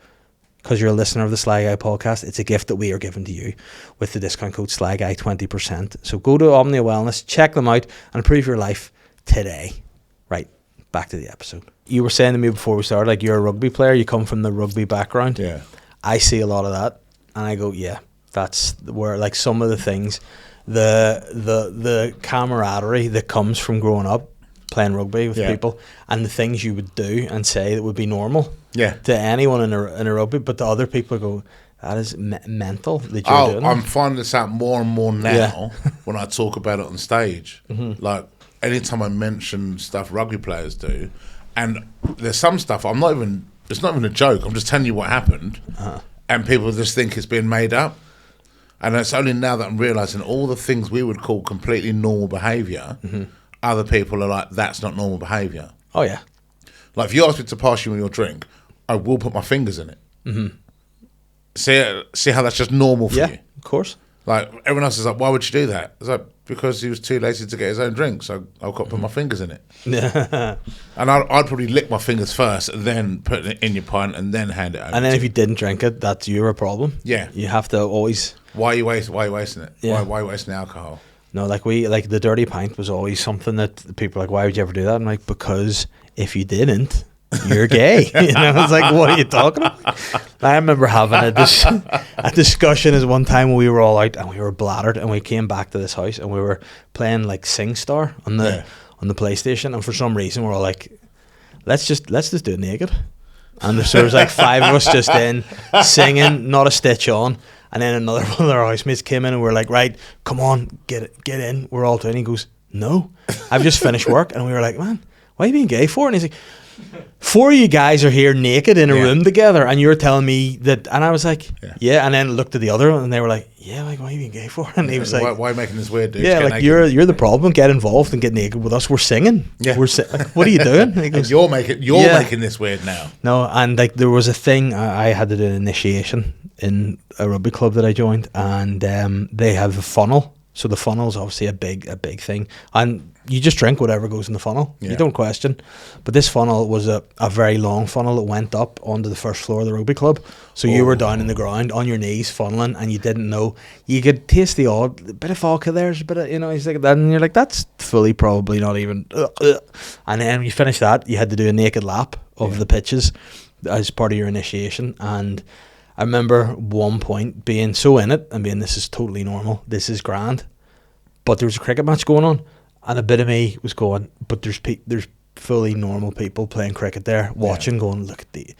because you're a listener of the SLY Guy podcast, it's a gift that we are giving to you with the discount code SLYGUY 20%. So go to Omnia Wellness, check them out, and improve your life today. Right, back to the episode. You were saying to me before we started, like, you're a rugby player, you come from the rugby background. Yeah. I see a lot of that, and I go, yeah, that's where, like, some of the things, the camaraderie that comes from growing up playing rugby with people, and the things you would do and say that would be normal to anyone in a rugby, but the other people go, that is mental that you're doing. I'm finding this out more and more now when I talk about it on stage. Like, anytime I mention stuff rugby players do, and there's some stuff it's not even a joke, I'm just telling you what happened, and people just think it's been made up. And it's only now that I'm realising all the things we would call completely normal behaviour, other people are like, that's not normal behaviour. Oh, yeah. Like, if you ask me to pass you your drink, I will put my fingers in it. See how that's just normal for you? Yeah, of course. Like, everyone else is like, why would you do that? It's like, because he was too lazy to get his own drink, so I've got to put my fingers in it. And I'd probably lick my fingers first, and then put it in your pint, and then hand it over. And then if you didn't drink it, that's your problem. Yeah. You have to always... Why are you wasting it? Yeah. Why are you wasting alcohol? No, like the dirty pint was always something that people are like, why would you ever do that? I'm like, because if you didn't, you're gay. You know, it's like, what are you talking about? I remember having a discussion as one time when we were all out and we were bladdered, and we came back to this house and we were playing like SingStar on the PlayStation, and for some reason we're all like, let's just do it naked. And there was like 5 of us just in singing, not a stitch on. And then another one of our housemates came in and we were like, right, come on, get in. We're all doing. He goes, no, I've just finished work. And we were like, man, why are you being gay for? And he's like, 4 of you guys are here naked in a room together, and you're telling me that. And I was like, yeah. And then looked at the other one, and they were like, yeah, like, why are you being gay for? And he was like, why are you making this weird, dude? Yeah, like, you're the problem. Get involved and get naked with us. We're singing. Yeah, like, what are you doing? He goes, and you're making this weird now. No, and like, there was a thing, I had to do an initiation in a rugby club that I joined, and they have a funnel. So the funnel is obviously a big thing, and you just drink whatever goes in the funnel. You don't question. But this funnel was a very long funnel that went up onto the first floor of the rugby club. So you were down in the ground on your knees funneling, and you didn't know. You could taste the odd bit of vodka there, a bit of, you know, he's like that, and you're like, that's fully probably not even. And then when you finish that, you had to do a naked lap of the pitches as part of your initiation. And I remember one point being so in it and being, this is totally normal, this is grand. But there was a cricket match going on, and a bit of me was going, but there's fully normal people playing cricket there, watching, going, look at the,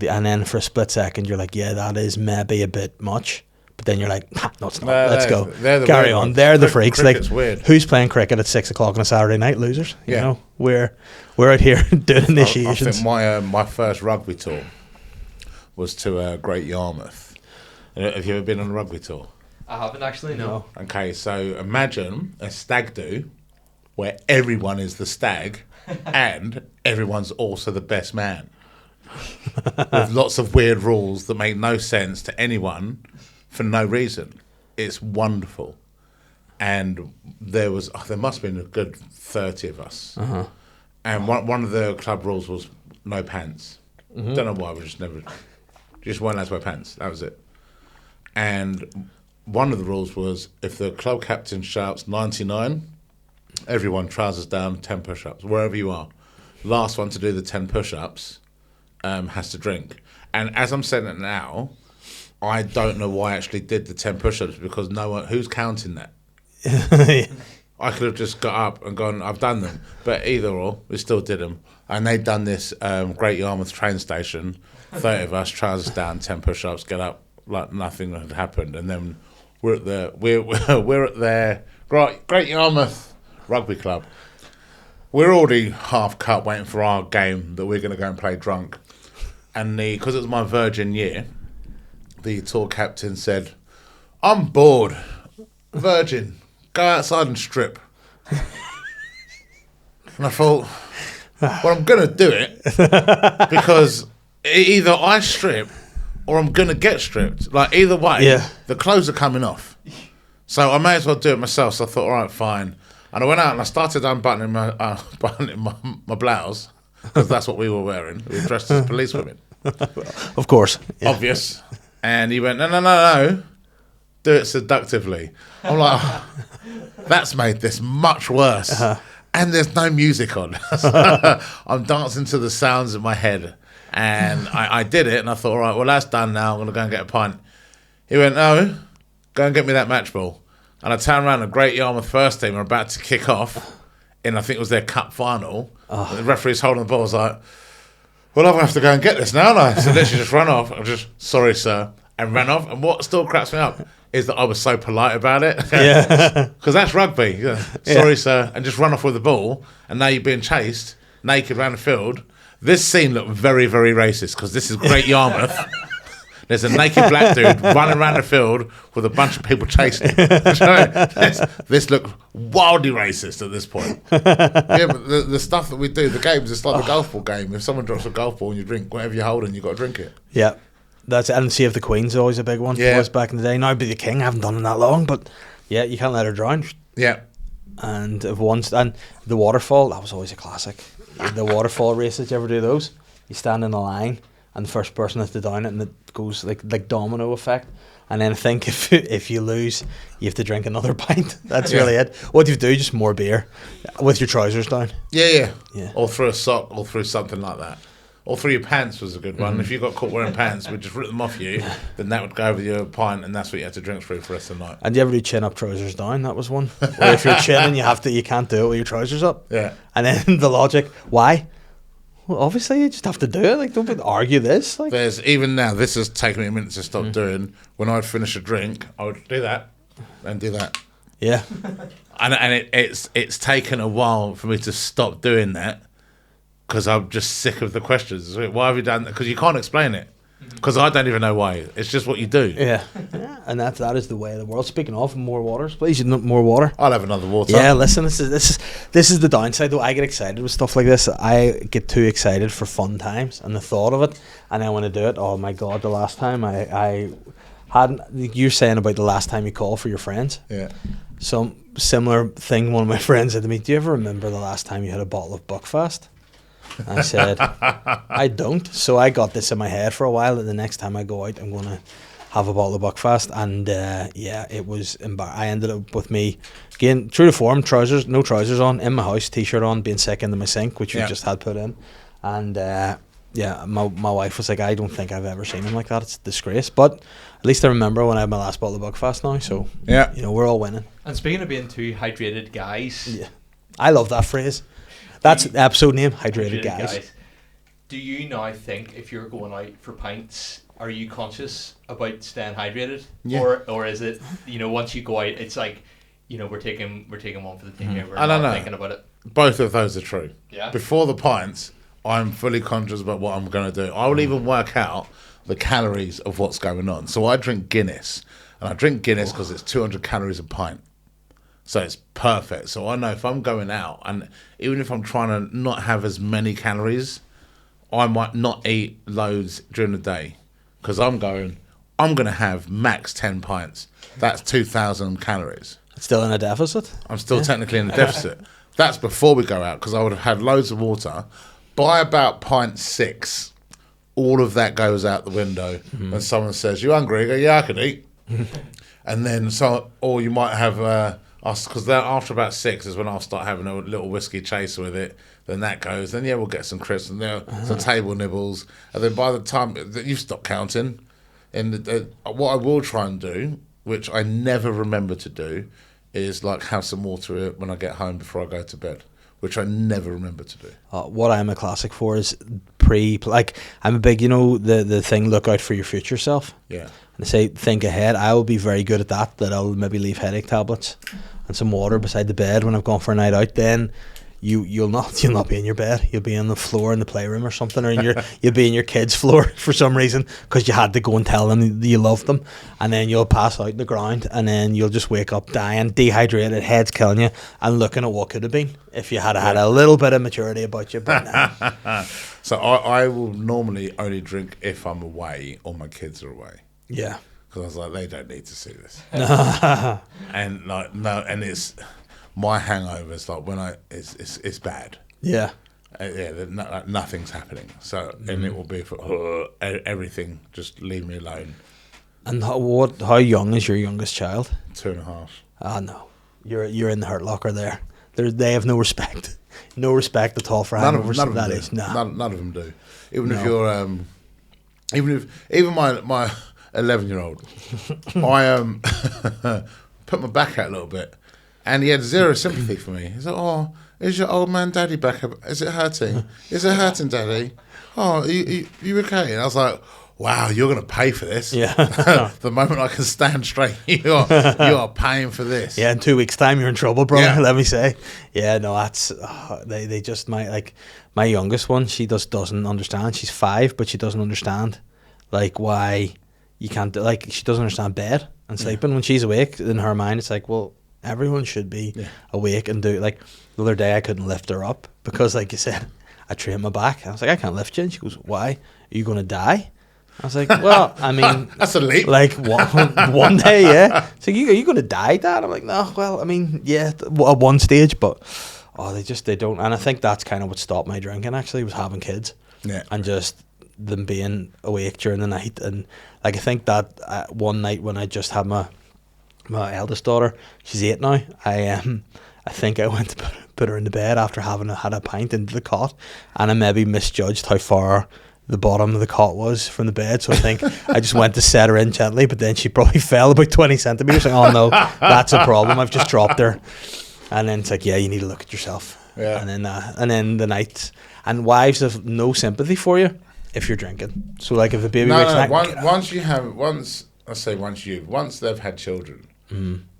and then for a split second you're like, yeah, that is maybe a bit much. But then you're like, no, it's not. Let's go. Carry on. Ones. They're the freaks. Like, weird. Who's playing cricket at 6 o'clock on a Saturday night? Losers. You know, we're out here doing initiations. I think my first rugby tour was to Great Yarmouth. Have you ever been on a rugby tour? I haven't actually, no. Okay, so imagine a stag do where everyone is the stag and everyone's also the best man. With lots of weird rules that make no sense to anyone for no reason. It's wonderful. And there must have been a good 30 of us. And one of the club rules was no pants. Don't know why, we just weren't allowed to wear pants. That was it. And one of the rules was, if the club captain shouts 99, everyone trousers down, 10 push-ups, wherever you are. Last one to do the 10 push-ups has to drink. And as I'm saying it now, I don't know why I actually did the 10 push-ups, because no one, who's counting that? I could have just got up and gone, I've done them. But either or, we still did them. And they'd done this Great Yarmouth train station, 30 of us, trousers down, 10 push-ups, get up like nothing had happened. And then we're at their Great Yarmouth Rugby Club. We're already half cut, waiting for our game that we're going to go and play drunk. And because it was my virgin year, the tour captain said, I'm bored, virgin, go outside and strip. And I thought, well, I'm going to do it because either I strip or I'm going to get stripped. Like, either way, the clothes are coming off. So I may as well do it myself. So I thought, all right, fine. And I went out and I started unbuttoning my blouse, because that's what we were wearing. We were dressed as policewomen. Of course. Yeah. Obvious. And he went, no. Do it seductively. I'm like, oh, that's made this much worse. and there's no music on. I'm dancing to the sounds in my head. And I did it, and I thought, all right, well, that's done now. I'm going to go and get a pint. He went, no, go and get me that match ball. And I turned around, and Great Yarmouth first team are about to kick off in, I think it was their cup final. Oh. The referee's holding the ball. I was like, well, I'm going to have to go and get this now, aren't I? So literally just run off. I'm just, sorry, sir, and ran off. And what still cracks me up is that I was so polite about it. Yeah. Because that's rugby. Yeah. Sorry, sir, and just run off with the ball. And now you're being chased naked around the field. This scene looked very, very racist because this is Great Yarmouth. There's a naked black dude running around the field with a bunch of people chasing him. This looked wildly racist at this point. Yeah, but the stuff that we do, the games, it's like the golf ball game. If someone drops a golf ball and you drink whatever you're holding, you've got to drink it. Yeah. That's it. And Save of the Queen's always a big one for us back in the day. Now Be the King, I haven't done it that long, but yeah, you can't let her drown. Yeah. And the waterfall, that was always a classic. The waterfall races, you ever do those? You stand in a line and the first person has to down it, and it goes like domino effect. And then I think if you lose, you have to drink another pint. That's really it. What do you do? Just more beer with your trousers down. Yeah. Or through a sock, or through something like that. Or through your pants was a good one. If you got caught wearing pants, we'd just rip them off you, then that would go over your pint, and that's what you had to drink through for the rest of the night. And do you ever do chin up, trousers down? That was one. Or if you're chinning, you can't do it with your trousers up. Yeah. And then the logic, why? Well, obviously you just have to do it. Like, don't argue this. Like, there's even now. This has taken me a minute to stop doing. When I'd finish a drink, I would do that and do that. Yeah. and it's taken a while for me to stop doing that. Because I'm just sick of the questions. Why have you done that? Because you can't explain it. Because I don't even know why. It's just what you do. Yeah. And that is the way of the world. Speaking of more waters, please, you need more water. I'll have another water. Yeah, listen, this is the downside though. I get excited with stuff like this. I get too excited for fun times and the thought of it, and then when I do it, oh my god, the last time I hadn't. You're saying about the last time you call for your friends. Yeah. Some similar thing. One of my friends said to me, "Do you ever remember the last time you had a bottle of Buckfast?" I said, I don't. So I got this in my head for a while that the next time I go out, I'm going to have a bottle of Buckfast. And it was I ended up with me, again, true to form, no trousers on, in my house, t-shirt on, being sick into my sink, which we just had put in. And my wife was like, I don't think I've ever seen him like that. It's a disgrace. But at least I remember when I had my last bottle of Buckfast now. So, we're all winning. And speaking of being two hydrated guys. Yeah, I love that phrase. That's the episode name, Hydrated Guys. Do you now think if you're going out for pints, are you conscious about staying hydrated? Yeah. Or is it, once you go out, it's like, we're taking one for the team here. We're I don't not know. thinking about it. Both of those are true. Yeah. Before the pints, I'm fully conscious about what I'm going to do. I will even work out the calories of what's going on. So I drink Guinness. And I drink Guinness because it's 200 calories a pint. So it's perfect. So I know if I'm going out, and even if I'm trying to not have as many calories, I might not eat loads during the day because I'm going to have max 10 pints. That's 2,000 calories. Still in a deficit? I'm still technically in a deficit. That's before we go out because I would have had loads of water. By about pint 6, all of that goes out the window when someone says, "You hungry?" I go, "Yeah, I can eat." And then or you might have... because after about 6 is when I'll start having a little whiskey chaser with it. Then that goes. Then we'll get some crisps and some table nibbles. And then by the time you've stopped counting, and what I will try and do, which I never remember to do, is like have some water when I get home before I go to bed, which I never remember to do. What I'm a classic for is I'm a big, the thing, look out for your future self. Yeah. And they say think ahead. I will be very good at that I'll maybe leave headache tablets and some water beside the bed when I've gone for a night out. Then you'll not be in your bed. You'll be on the floor in the playroom or something, or you'll be in your kids' floor for some reason because you had to go and tell them that you love them, and then you'll pass out on the ground, and then you'll just wake up dying, dehydrated, head's killing you, and looking at what could have been if you had had a little bit of maturity about you. But nah. So I will normally only drink if I'm away or my kids are away. Yeah. Because I was like, they don't need to see this. And it's my hangovers, like when it's bad. Yeah. Nothing's happening. So and it will be for everything. Just leave me alone. And how young is your youngest child? 2.5. No, you're in the hurt locker there. They have no respect. No respect at all for hangovers. None of them do. Even if you're, even my 11-year-old, I put my back out a little bit, and he had zero sympathy for me. He's like, "Oh, is your old man daddy back up? Is it hurting? Is it hurting, daddy? Oh, you okay?" And I was like, "Wow, you're going to pay for this." Yeah. The moment I can stand straight, you are paying for this. Yeah, in 2 weeks' time, you're in trouble, brother. Yeah. Let me say. Yeah, no, that's they just my youngest one. She doesn't understand. She's 5, but she doesn't understand like why you can't she doesn't understand bed and sleeping when she's awake. In her mind, it's like, well, everyone should be awake and do like the other day I couldn't lift her up because, like you said, I trained my back. I was like, I can't lift you, and she goes, "Why? Are you going to die?" I was like, well, I mean, that's a leap. Like one day, yeah. So are you going to die, Dad? I'm like, no. Well, I mean, yeah, at one stage, but they don't. And I think that's kind of what stopped my drinking. Actually, was having kids, and just them being awake during the night. And like I think that one night when I just had my eldest daughter, she's 8 now. I think I went to put her in the bed after having had a pint into the cot, and I maybe misjudged how far the bottom of the cot was from the bed, so I think I just went to set her in gently, but then she probably fell about 20 centimeters. Like, oh no, that's a problem, I've just dropped her. And then it's like, yeah, you need to look at yourself. Yeah. And then the night, and wives have no sympathy for you if you're drinking. So like if a baby wakes up, once they've had children,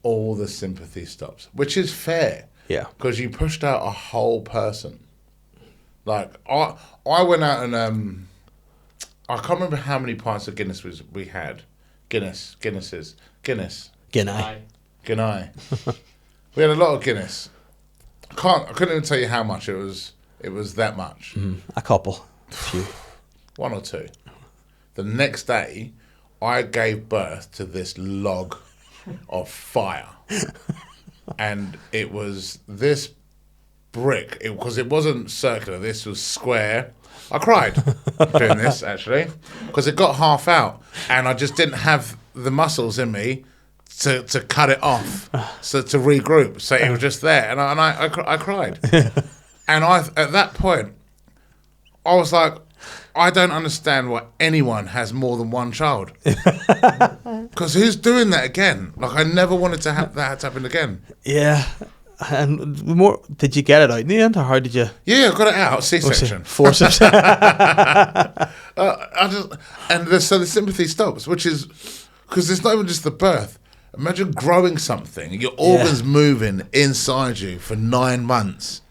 all the sympathy stops, which is fair. Yeah, because you pushed out a whole person. Like I went out and I can't remember how many pints of Guinness we had. Guinness. Guinea. We had a lot of Guinness. I couldn't even tell you how much it was. It was that much. A couple. A few. 1 or 2. The next day, I gave birth to this log of fire, and it was this brick, because it wasn't circular, this was square. I cried doing this, actually, because it got half out and I just didn't have the muscles in me to cut it off, so to regroup, so it was just there, and I cried. And at that point I was like, I don't understand why anyone has more than one child, because who's doing that again? Like, I never wanted to have that happen again. Yeah. And more, did you get it out in the end, or how did you? Yeah, I got it out. C-section. Forceps. So the sympathy stops, which is because it's not even just the birth. Imagine growing something, your organs moving inside you for 9 months,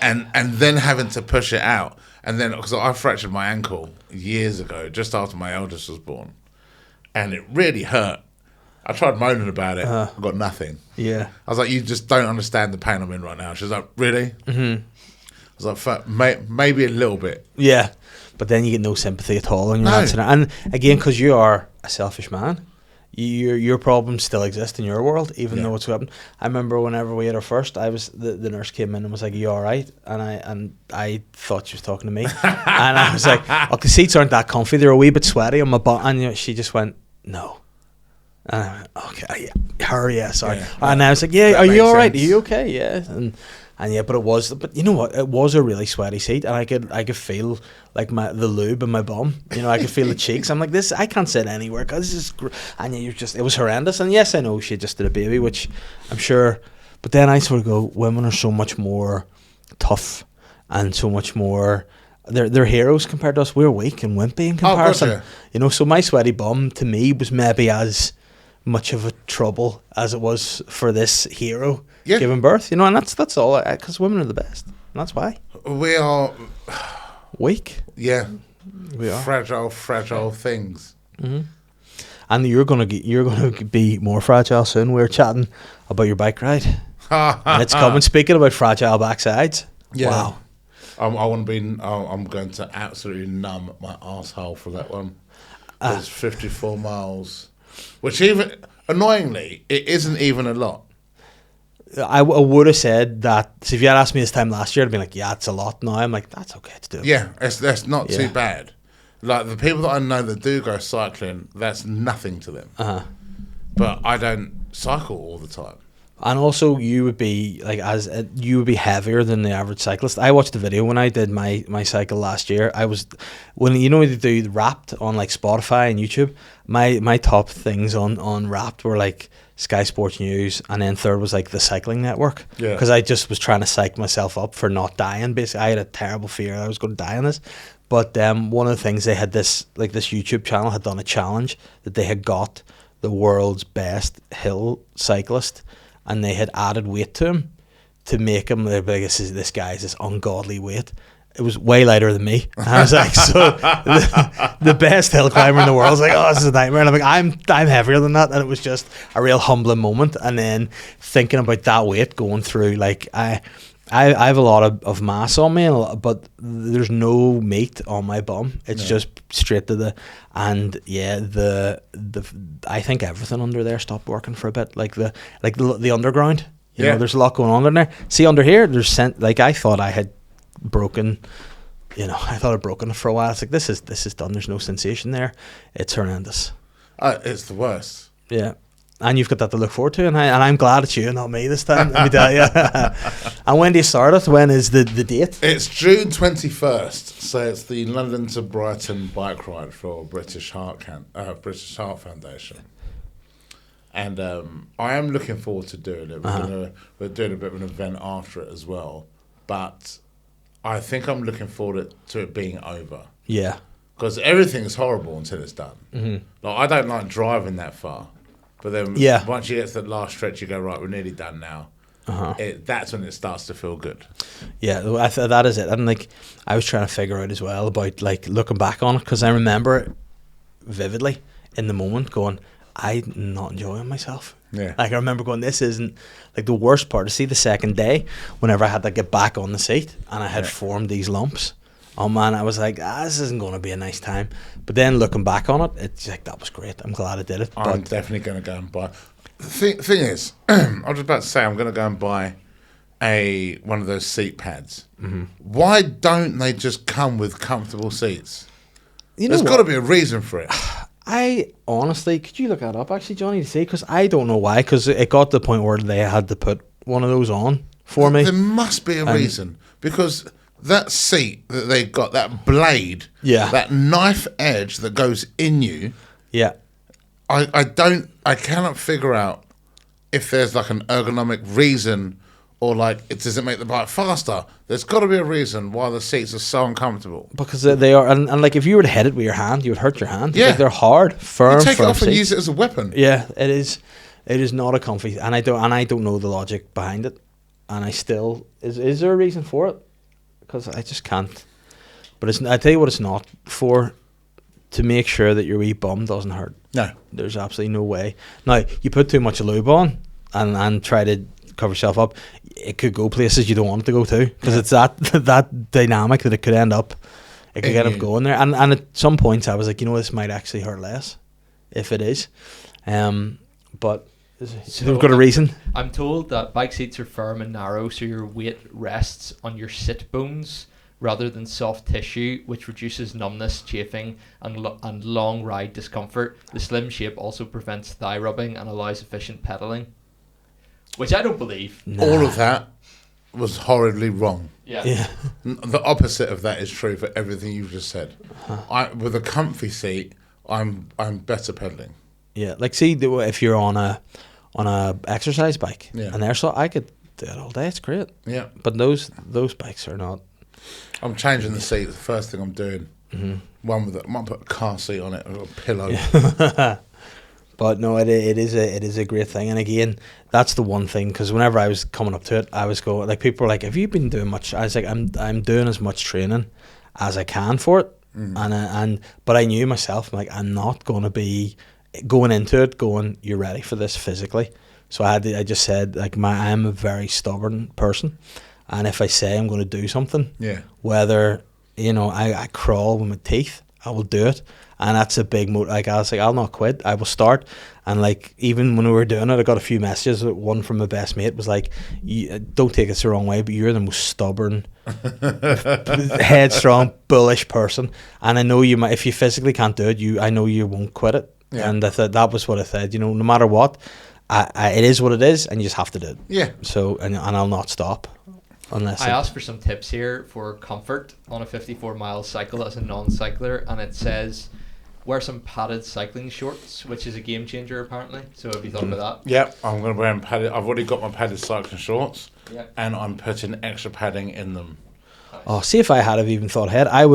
and then having to push it out. And then, because I fractured my ankle years ago, just after my eldest was born, and it really hurt. I tried moaning about it. I got nothing. Yeah. I was like, you just don't understand the pain I'm in right now. She was like, really? Mm-hmm. I was like, fuck, maybe a little bit. Yeah. But then you get no sympathy at all. And again, because you are a selfish man, your problems still exist in your world, even though it's happened. I remember whenever we had our first, the nurse came in and was like, "Are you all right?" And I thought she was talking to me. And I was like, "Oh, the seats aren't that comfy. They're a wee bit sweaty on my butt." And she just went, "No." And I went, "Okay, yeah, sorry." Yeah, and I was like, "Yeah, are you all right? Are you okay?" Yeah, and yeah, but you know what? It was a really sweaty seat, and I could feel like the lube in my bum. You know, I could feel the cheeks. I'm like, this, I can't sit anywhere because this is, and it was horrendous. And yes, I know she just did a baby, which I'm sure, but then I sort of go, women are so much more tough and so much more. They're heroes compared to us. We're weak and wimpy in comparison. Oh, gotcha. You know, so my sweaty bum to me was maybe as much of a trouble as it was for this hero giving birth, you know, and that's all, because women are the best, and that's why we are weak. Yeah, we are fragile things. Mm-hmm. And you're gonna be more fragile soon. We're chatting about your bike ride, and it's coming. Speaking about fragile backsides, wow. I'm going to absolutely numb my asshole for that one. It's 54 miles. Which, even annoyingly, it isn't even a lot. I would have said that. So if you had asked me this time last year, I'd be like, "Yeah, it's a lot." Now I'm like, "That's okay to do." Yeah, that's not too bad. Like, the people that I know that do go cycling, that's nothing to them. But I don't cycle all the time. And also, you would be heavier than the average cyclist. I watched the video when I did my cycle last year. When they do Wrapped on like Spotify and YouTube. My top things on Wrapped were like Sky Sports News, and then third was like the Cycling Network. Yeah. Because I just was trying to psych myself up for not dying. Basically, I had a terrible fear I was going to die on this. But one of the things they had this YouTube channel had done a challenge that they had got the world's best hill cyclist, and they had added weight to him to make him, like, this guy's this ungodly weight. It was way lighter than me. And I was like, so the best hill climber in the world. I was like, oh, this is a nightmare. And I'm like, I'm heavier than that. And it was just a real humbling moment. And then thinking about that weight going through, like, I have a lot of mass on me, but there's no meat on my bum. It's just straight to I think everything under there stopped working for a bit. Like the underground, you know, there's a lot going on in there. See, under here, I thought I had broken, I thought I'd broken it for a while. It's like, this is done. There's no sensation there. It's horrendous. It's the worst. Yeah. And you've got that to look forward to, and I'm glad it's you and not me this time, let me tell you. And when do you start it? When is the date? It's June 21st, so it's the London to Brighton bike ride for British Heart Foundation. And I am looking forward to doing it. We're doing a bit of an event after it as well, but I think I'm looking forward to it being over. Yeah. Because everything's horrible until it's done. Mm-hmm. Like, I don't like driving that far. But then once you get to the last stretch, you go, right, we're nearly done now. That's when it starts to feel good. Yeah, that is it. And like, I was trying to figure out as well about like looking back on it, because I remember it vividly in the moment going, I'm not enjoying myself. Yeah. Like, I remember going, this isn't, like, the worst part. To see the second day, whenever I had to get back on the seat and I had formed these lumps. Oh man, I was like, this isn't going to be a nice time. But then looking back on it, it's like, that was great. I'm glad I did it. I'm definitely going to go and buy. The thing is, I was about to say, I'm going to go and buy one of those seat pads. Mm-hmm. Why don't they just come with comfortable seats? There's got to be a reason for it. I honestly, could you look that up actually, Johnny, to see? Because I don't know why. Because it got to the point where they had to put one of those on for me. There must be a reason, because that seat that they got, that blade, that knife edge that goes in you, I cannot figure out if there's like an ergonomic reason, or like, does it make the bike faster? There's got to be a reason why the seats are so uncomfortable. Because they are, and like, if you were to hit it with your hand, you would hurt your hand. Yeah, like, they're hard, firm. You take it off seats. And use it as a weapon. Yeah, it is. It is not a comfy, and I don't know the logic behind it, and I still is there a reason for it? Because I just can't. But I tell you what, it's not for, to make sure that your wee bum doesn't hurt. No, there's absolutely no way. Now, you put too much lube on and try to cover yourself up, it could go places you don't want it to go to, because it's that dynamic that it could end up. It could end up going there, and at some points I was like, this might actually hurt less if it is, but. So they've got a reason. I'm told that bike seats are firm and narrow, so your weight rests on your sit bones rather than soft tissue, which reduces numbness, chafing, and long ride discomfort. The slim shape also prevents thigh rubbing and allows efficient pedaling, which I don't believe. Nah. All of that was horribly wrong. Yeah. The opposite of that is true for everything you've just said. With a comfy seat, I'm better pedaling. Yeah, like, see, if you're on a exercise bike, and I could do it all day. It's great. Yeah, but those bikes are not. I'm changing the seat. The first thing I'm doing, one with I might put a car seat on it, or a pillow. Yeah. But no, it is a great thing. And again, that's the one thing, because whenever I was coming up to it, I was going, like, people were like, "Have you been doing much?" I was like, "I'm doing as much training as I can for it." But I knew myself, like, I'm not going to be going into it going, "You're ready for this physically." So I just said, like, I'm a very stubborn person, and if I say I'm going to do something, whether I crawl with my teeth, I will do it. And that's a big like, I was like, I'll not quit, I will start. And like, even when we were doing it, I got a few messages. One from my best mate was like, "Don't take this the wrong way, but you're the most stubborn, headstrong, bullish person, and I know you might, if you physically can't do it, I know you won't quit it." And I thought that was what I said, no matter what, it is what it is, and you just have to do it. Yeah. So, and I'll not stop unless I asked for some tips here for comfort on a 54-mile cycle as a non-cycler, and it says wear some padded cycling shorts, which is a game changer apparently. So have you thought about that? Yeah, I'm going to wear padded. I've already got my padded cycling shorts, and I'm putting extra padding in them. Oh, see if I had have even thought ahead, I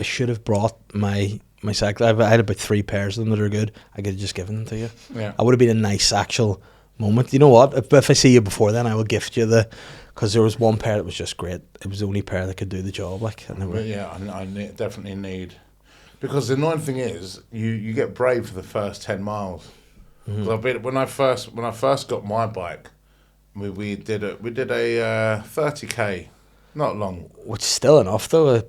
should have brought my cycle. I had about 3 pairs of them that are good. I could have just given them to you. Yeah. I would have been a nice actual moment. You know what? If I see you before then, I will gift you because there was one pair that was just great. It was the only pair that could do the job. I Definitely need. Because the annoying thing is, you get brave for the first 10 miles. Mm-hmm. When I first got my bike, we did a 30k. Not long. Which is still enough though,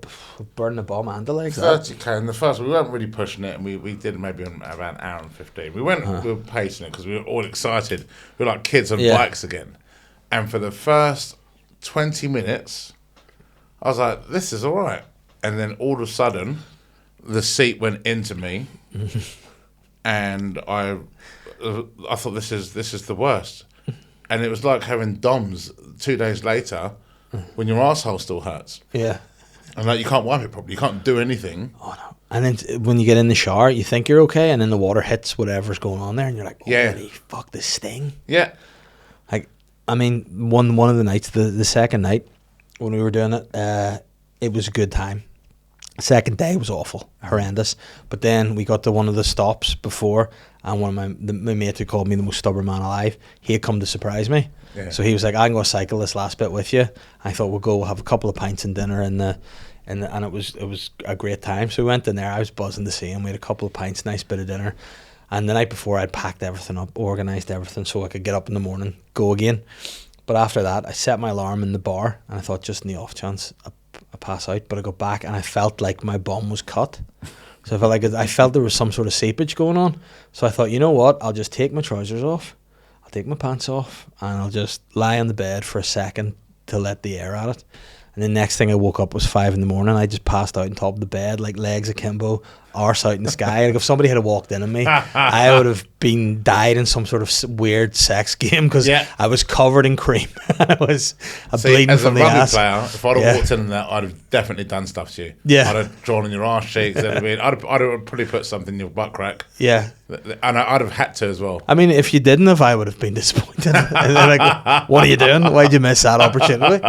burn the bomb and the legs. 30k in the first, we weren't really pushing it, and we did maybe about an hour and 15. We were pacing it because we were all excited. We were like kids on bikes again. And for the first 20 minutes, I was like, this is all right. And then all of a sudden, the seat went into me, and I thought this is the worst. And it was like having DOMS 2 days later. When your arsehole still hurts. Yeah. And like you can't wipe it properly. You can't do anything. Oh no. And then when you get in the shower, you think you're okay, and then the water hits whatever's going on there, and you're like, holy fuck, this sting. Yeah. Like, I mean, one of the nights, the second night when we were doing it, it was a good time. Second day was awful, horrendous. But then we got to one of the stops before, and one of my mate who called me the most stubborn man alive, he had come to surprise me. Yeah. So he was like, I'm going to cycle this last bit with you. I thought we'll have a couple of pints and dinner and it was a great time. So we went in there. I was buzzing to see him. We had a couple of pints, nice bit of dinner. And the night before, I'd packed everything up, organised everything so I could get up in the morning, go again. But after that, I set my alarm in the bar, and I thought just in the off chance I pass out. But I got back and I felt like my bum was cut. So I felt there was some sort of seepage going on. So I thought, you know what? I'll just take my trousers off. Take my pants off and I'll just lie on the bed for a second to let the air at it. And the next thing I woke up was 5 a.m. I just passed out on top of the bed, like legs akimbo, arse out in the sky. Like if somebody had walked in on me, I would have died in some sort of weird sex game because I was covered in cream. I was bleeding from the ass. Player, if I'd have walked in on that, I'd have definitely done stuff to you. Yeah. I'd have drawn on your arse cheeks. I'd have probably put something in your butt crack. Yeah. And I'd have had to as well. I mean, if you didn't have, I would have been disappointed. And they're like, what are you doing? Why'd you miss that opportunity?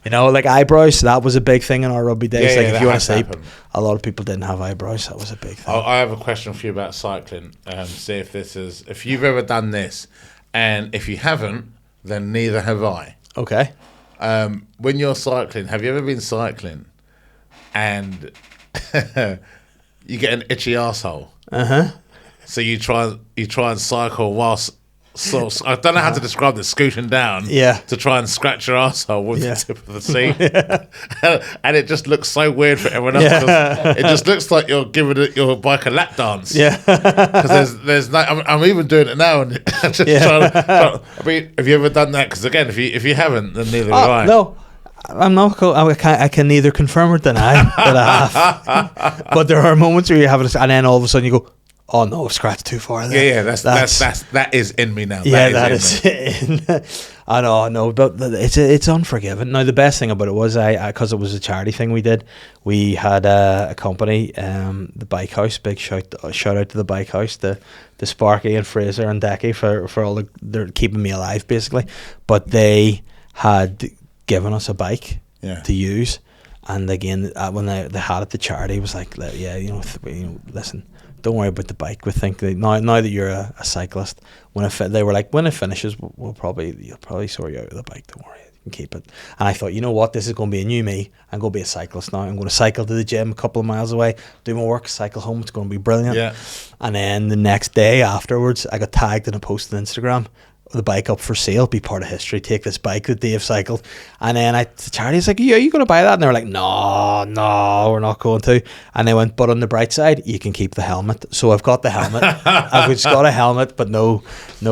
You know, like eyebrows, that was a big thing in our rugby days. If you want to sleep, a lot of people didn't have eyebrows. That was a big thing. I have a question for you about cycling. See if you've ever done this, and if you haven't, then neither have I. Okay. When you're cycling, have you ever been cycling and you get an itchy arsehole? Uh-huh. So you try and cycle whilst I don't know how to describe this, scooting down to try and scratch your arsehole with the tip of the seat. And it just looks so weird for everyone else. It just looks like you're giving your bike a lap dance. Yeah. Because there's no, I'm even doing it now and just trying to, I mean, have you ever done that? Because again, if you haven't, then neither have I. No. I'm not. I can neither confirm or deny that I have. But there are moments where you have it, and then all of a sudden you go, "Oh no, I've scratched too far there." Yeah, that is in me now. That is in. I know, but it's unforgiving. Now the best thing about it was because it was a charity thing we did. We had a company, the Bike House. Big shout out to the Bike House, the Sparky and Fraser and Decky for all they're keeping me alive basically. But they had given us a bike to use, and again when they had it, the charity was like, listen, don't worry about the bike. We think that now that you're a cyclist, they were like, when it finishes, you'll probably sort you out with the bike. Don't worry, you can keep it. And I thought, you know what, this is going to be a new me. I'm going to be a cyclist now. I'm going to cycle to the gym a couple of miles away, do my work, cycle home. It's going to be brilliant. Yeah. And then the next day afterwards, I got tagged in a post on Instagram. The bike up for sale, be part of history, take this bike that Dave cycled. And then the charity's like, yeah, are you going to buy that? And they were like, no, we're not going to. And they went, but on the bright side, you can keep the helmet. So I've got the helmet. I've just got a helmet, but no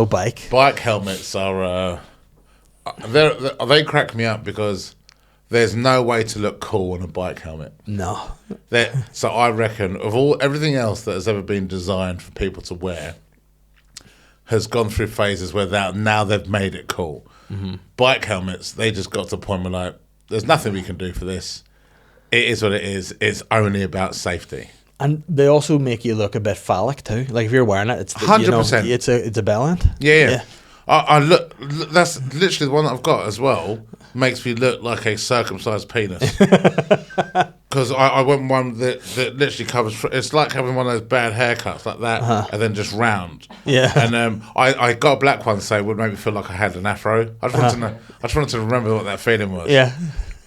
bike. Bike helmets are they crack me up because there's no way to look cool on a bike helmet. No. So I reckon of everything else that has ever been designed for people to wear, has gone through phases where now they've made it cool. Mm-hmm. Bike helmets, they just got to the point where like, there's nothing we can do for this. It is what it is. It's only about safety. And they also make you look a bit phallic too. Like if you're wearing it, it's 100%. It's a bellend. Yeah. I look. That's literally the one that I've got as well. Makes me look like a circumcised penis. Because I want one that literally covers. It's like having one of those bad haircuts like that, and then just round. Yeah. And I got a black one, so it would make me feel like I had an afro. I just wanted to remember what that feeling was. Yeah.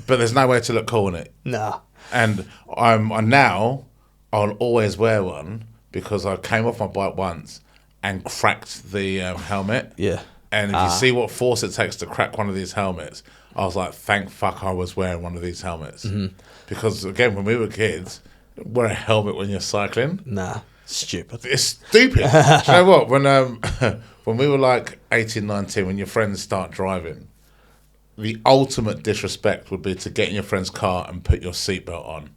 But there's no way to look cool in it. No. And I'll always wear one because I came off my bike once and cracked the helmet. Yeah. And if you see what force it takes to crack one of these helmets, I was like, thank fuck I was wearing one of these helmets. Mm-hmm. Because, again, when we were kids, wear a helmet when you're cycling. Nah, stupid. It's stupid. Do you know what? When we were like 18, 19, when your friends start driving, the ultimate disrespect would be to get in your friend's car and put your seatbelt on.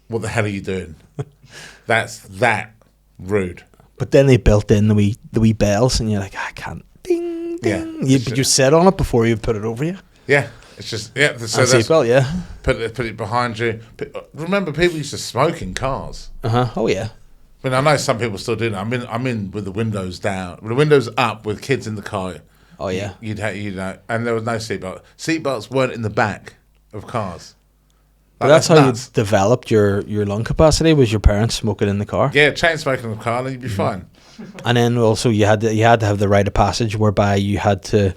What the hell are you doing? That's that rude. But then they built in the wee bells, and you're like, I can't. Ding, ding. Yeah. But you sit on it before you put it over you. Yeah. It's just, so that's seatbelt, yeah. Put it behind you. Remember, people used to smoke in cars. Oh, yeah. I mean, I know some people still do that. I'm in with the windows down, with the windows up, with kids in the car. Oh, yeah. You'd and there was no seatbelt. Seatbelts weren't in the back of cars. But that's how nuts. You developed your lung capacity, was your parents smoking in the car? Yeah, chain smoking in the car, and you'd be fine. And then also you had to have the rite of passage whereby you had to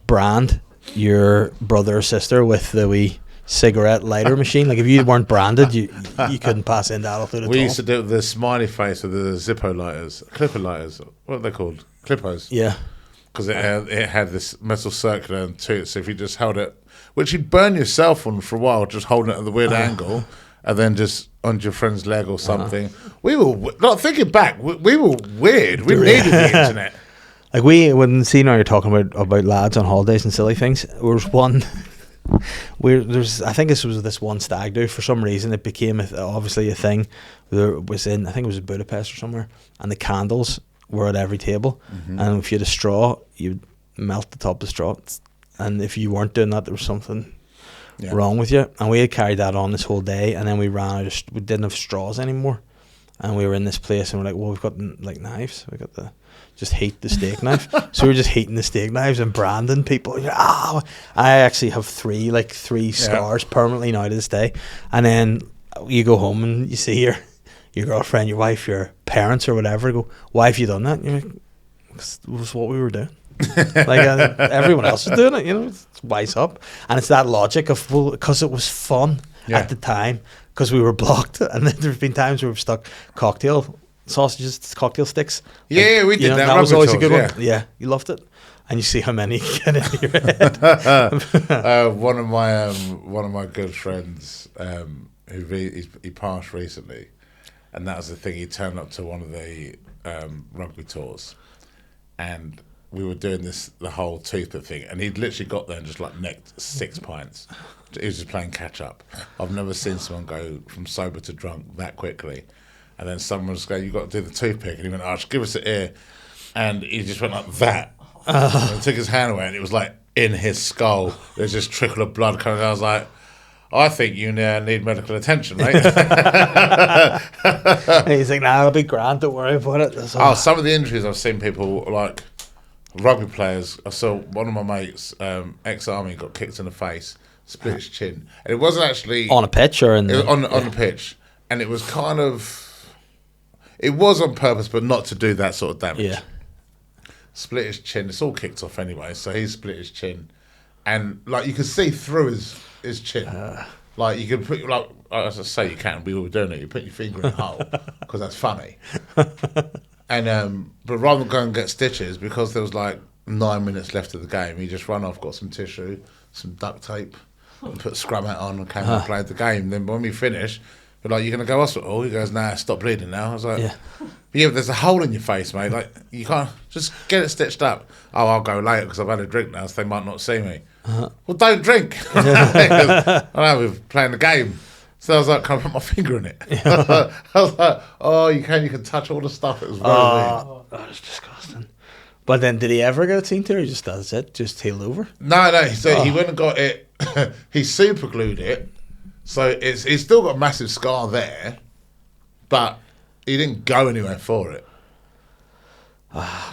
brand your brother or sister with the wee cigarette lighter machine. Like if you weren't branded, you couldn't pass into adulthood at all. We used to do it with the smiley face with the Zippo lighters, Clipper lighters. What are they called? Clippos. Yeah. Because it had this metal circular to it, so if you just held it, which you'd burn yourself on for a while, just holding it at the weird angle, and then just onto your friend's leg or something. We were, not thinking back, we were weird. We needed the internet. Like when now you're talking about lads on holidays and silly things, there was one I think this was this one stag do. For some reason it became obviously a thing. There was I think it was in Budapest or somewhere, and the candles were at every table, and if you had a straw, you'd melt the top of the straw, and if you weren't doing that, there was something wrong with you. And we had carried that on this whole day, and then we we didn't have straws anymore, and we were in this place, and we're like, well, we've got like knives, we got the just heat the steak knife. So we were just heating the steak knives and branding people. I actually have three scars permanently now to this day. And then you go home and you see your girlfriend, your wife, your parents or whatever, go, why have you done that? And you're like, it was what we were doing. Everyone else is doing it, it's wise up. And it's that logic of, well, because it was fun at the time, because we were blocked. And then there's been times where we've stuck cocktail cocktail sticks. Yeah, we did that. That was always a good one. Yeah, you loved it. And you see how many get in your head. One of my good friends, he passed recently, and that was the thing. He turned up to one of the rugby tours, and we were doing the whole toothpick thing, and he'd literally got there and just like necked 6 pints. He was just playing catch up. I've never seen someone go from sober to drunk that quickly. And then someone was going, "You got to do the toothpick," and he went, "Oh, just give us an ear," and he just went like that. And he took his hand away, and it was like in his skull. There's just trickle of blood coming. I was like, I think you need medical attention, mate. And he's like, "Nah, it'll be grand. Don't worry about it." Some of the injuries I've seen people like rugby players. I saw one of my mates, ex-army, got kicked in the face, split his chin, and it wasn't actually on a pitch or on the pitch, and it was kind of. It was on purpose, but not to do that sort of damage. Yeah. Split his chin. It's all kicked off anyway, so he split his chin. And, like, you could see through his chin. Like, you could put, like, as I say, you can. We were doing it. You put your finger in a hole, because that's funny. And, but rather than go and get stitches, because there was, like, 9 minutes left of the game, he just ran off, got some tissue, some duct tape, and put scrum hat on and came and played the game. Then when we finished... But like, you're going to go to hospital? He goes, nah, stop bleeding now. I was like, yeah, but there's a hole in your face, mate. Like, you can't, just get it stitched up. Oh, I'll go later because I've had a drink now, so they might not see me. Well, don't drink. I know, we're playing the game. So I was like, can I put my finger in it? I was like, oh, you can touch all the stuff. It was very weird. That was disgusting. But then, did he ever get a team to, or just does it? Just healed over? No. So he went and got it. He super glued it. So he's still got a massive scar there, but he didn't go anywhere for it.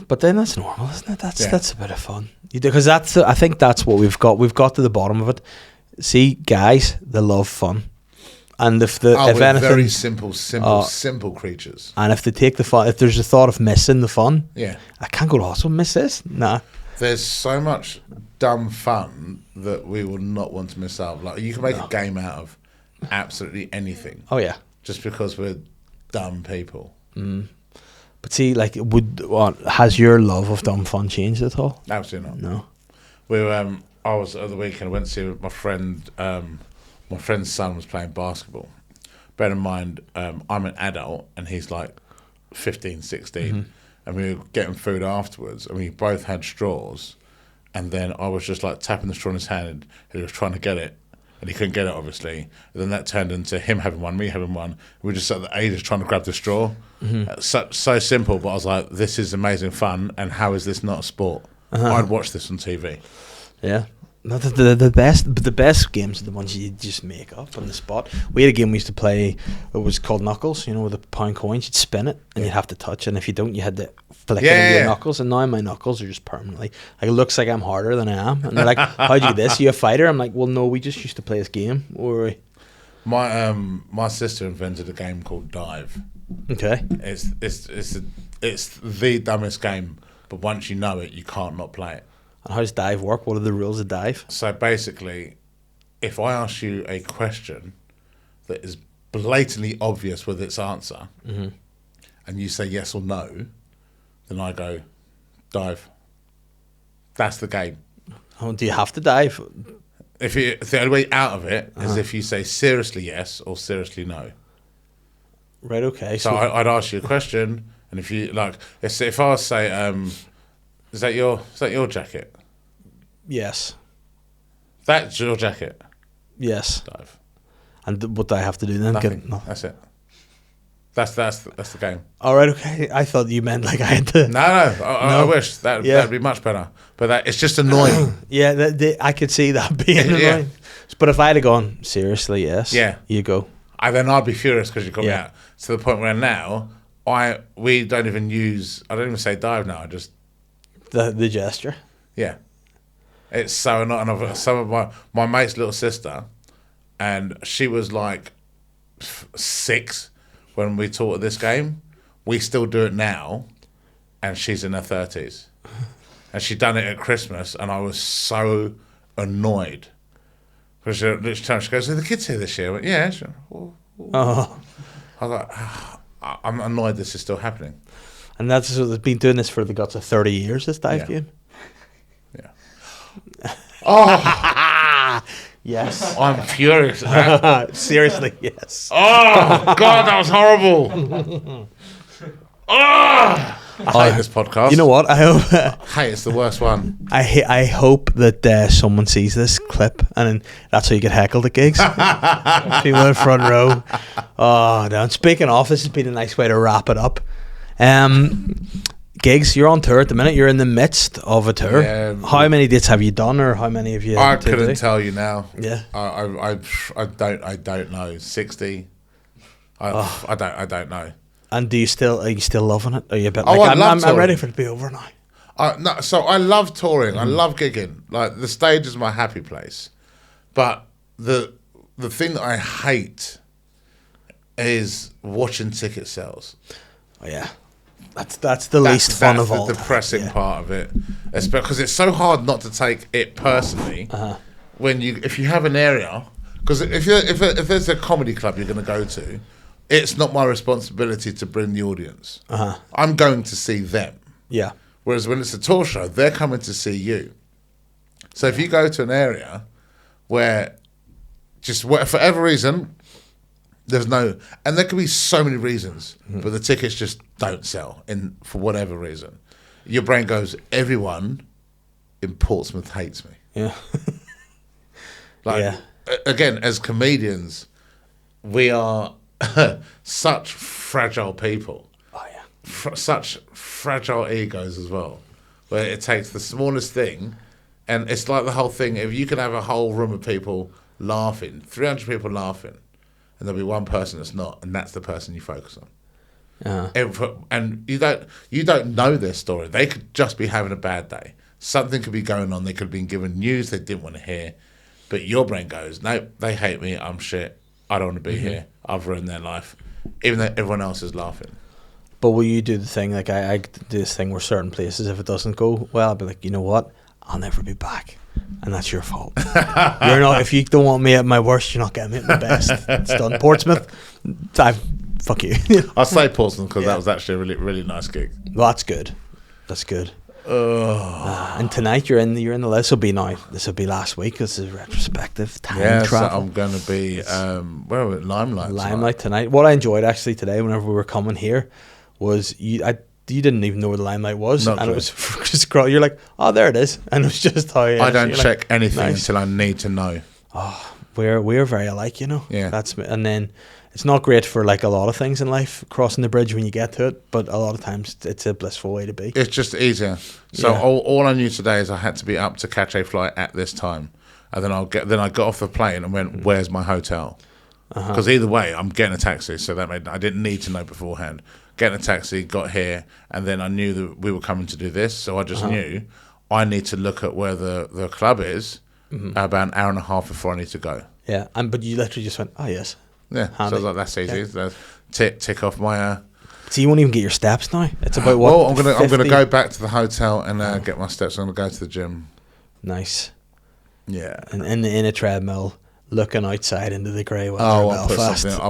But then that's normal, isn't it? That's a bit of fun. You do, because I think that's what we've got. We've got to the bottom of it. See, guys, they love fun. And if anything, very simple creatures. And if they take the fun, if there's a thought of missing the fun, yeah, I can't go to hospital, miss this. Nah. There's so much dumb fun that we would not want to miss out. Like you can make a game out of absolutely anything. Oh yeah, just because we're dumb people. But see, like, has your love of dumb fun changed at all? Absolutely not. No. I was at the weekend. I went to see my friend. My friend's son was playing basketball. Bear in mind, I'm an adult and he's like 15, 16. And we were getting food afterwards and we both had straws. And then I was just like tapping the straw in his hand and he was trying to get it. And he couldn't get it, obviously. And then that turned into him having one, me having one. We were just at the ages trying to grab the straw. So simple, but I was like, this is amazing fun. And how is this not a sport? I'd watch this on TV. Yeah. No, the best games are the ones you just make up on the spot. We had a game we used to play. It was called Knuckles. You know, with the pound coins, you'd spin it and you'd have to touch. And if you don't, you had to flick it into your knuckles. And now my knuckles are just permanently. Like, it looks like I'm harder than I am. And they're like, "How'd you get this? Are you a fighter?" I'm like, "Well, no, we just used to play this game." Or my sister invented a game called Dive. Okay. It's the dumbest game, but once you know it, you can't not play it. And how does Dive work? What are the rules of Dive? So basically, if I ask you a question that is blatantly obvious with its answer, and you say yes or no, then I go, dive. That's the game. Oh, do you have to dive? If the only way out of it is if you say seriously yes or seriously no. Right, okay. So I'd ask you a question, and if you like, if I say, is that your jacket? Yes. That's your jacket. Yes. Dive. And what do I have to do then? Nothing. That's it. That's the game. All right, okay. I thought you meant like I had to. No. I wish that'd be much better. But it's just annoying. Yeah, I could see that being annoying. But if I had gone seriously, yes. Yeah. You go. Then I'd be furious because you got me out to the point where now we don't even use. I don't even say dive now. I just the gesture. Yeah. It's so annoying. And some of my mate's little sister, and she was like 6 when we taught her this game. We still do it now, and she's in her 30s. And she done it at Christmas, and I was so annoyed. Because she goes, "Are the kids here this year?" I went, "Yeah." She went, Oh. I was like, I'm annoyed this is still happening. And that's so they've been doing this for the guts of 30 years, this dive game? Yeah. Oh. Yes. I'm furious at that. Seriously, yes. Oh, God, that was horrible. Oh. I hate this podcast. You know what? I hope. Hey, it's the worst one. I hope that someone sees this clip and then that's how you get heckled at gigs. People in the front row. Oh, no. And speaking of, this has been a nice way to wrap it up. Gigs, you're on tour at the minute. You're in the midst of a tour. Yeah, how many dates have you done, or how many have you? I couldn't tell you now. Yeah, I don't know. 60. I don't know. And are you still loving it? Are you a bit I'm ready for it to be over now? No, so I love touring. I love gigging. Like, the stage is my happy place. But the thing that I hate is watching ticket sales. Oh yeah, that's the least fun of all. That's the depressing part of it. It's because it's so hard not to take it personally when if you have an area. Because if there's a comedy club you're going to go to, it's not my responsibility to bring the audience. I'm going to see them. Yeah. Whereas when it's a tour show, they're coming to see you. So if you go to an area where for whatever reason, there's no, and there could be so many reasons, but the tickets just don't sell for whatever reason. Your brain goes, everyone in Portsmouth hates me. Yeah. Again, as comedians, we are such fragile people. Oh yeah. Such fragile egos as well, where it takes the smallest thing, and it's like the whole thing. If you can have a whole room of people laughing, 300 people laughing, and there'll be one person that's not, and that's the person you focus on. And you don't know their story. They could just be having a bad day. Something could be going on. They could have been given news they didn't want to hear, but your brain goes, "No, they hate me. I'm shit. I don't want to be here. I've ruined their life," even though everyone else is laughing. But will you do the thing like I do this thing where certain places, if it doesn't go well, I'll be like, you know what? I'll never be back, and that's your fault. You're not. If you don't want me at my worst, you're not getting me at my best. It's done. Portsmouth, fuck you. I'll say Portsmouth because that was actually a really, really nice gig. Well, that's good. That's good. And tonight you're in the list. This will be last week. This is retrospective time travel. So I'm going to be where are we? Limelight tonight. What I enjoyed actually today, whenever we were coming here, was you didn't even know where the Limelight was, Not and true. it was just you're like, oh, there it is, and it was just how I don't check anything nice. until I need to know. Oh, we're very alike, you know. Yeah. And then it's not great for like a lot of things in life, crossing the bridge when you get to it, but a lot of times it's a blissful way to be. It's just easier. So Yeah. all I knew today is I had to be up to catch a flight at this time, and then I got off the plane and went, "Where's my hotel?" Because either way, I'm getting a taxi, so I didn't need to know beforehand. Getting a taxi, got here, and then I knew that we were coming to do this, so I just knew I need to look at where the club is about an hour and a half before I need to go. Yeah, but you literally just went, oh yes. Yeah, Handy. so I was like, that's easy. So tick off my. So you won't even get your steps now. It's about what? Well, I'm gonna 50? go back to the hotel and get my steps. I'm gonna go to the gym. Nice. Yeah. And in a treadmill, looking outside into the grey weather. I'll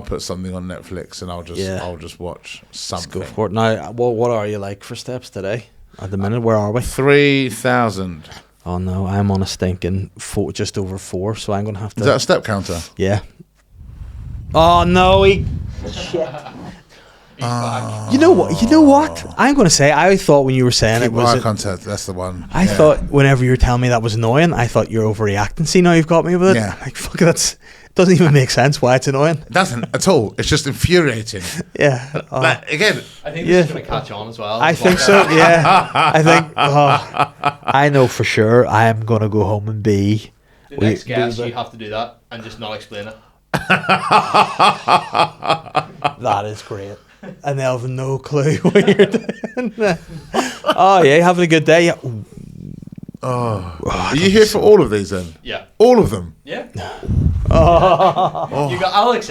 put something on Netflix and I'll just watch something. Let's go for it. Now, what are you like for steps today? At the minute, where are we? 3,000. Oh no, I'm on a stinking just over 4, so I'm gonna have to. Is that a step counter? Yeah. Oh no, shit. You know what? I'm gonna say. I thought when you were saying Keep it was eye contact. That's the one. I thought whenever you were telling me that was annoying, I thought you're overreacting. See, now you've got me with it. Yeah. I'm like, fuck, it doesn't even make sense why it's annoying. It doesn't at all. It's just infuriating. Yeah. Oh. Like, again, I think this is going to catch on as well. I think so. Yeah. I think. I know for sure. I am gonna go home and be. The next guest, you have to do that and just not explain it. That is great. And they'll have no clue what you're doing. Oh yeah, having a good day. Yeah. are you here for all of these then? Yeah. All of them? Yeah. You got Alex.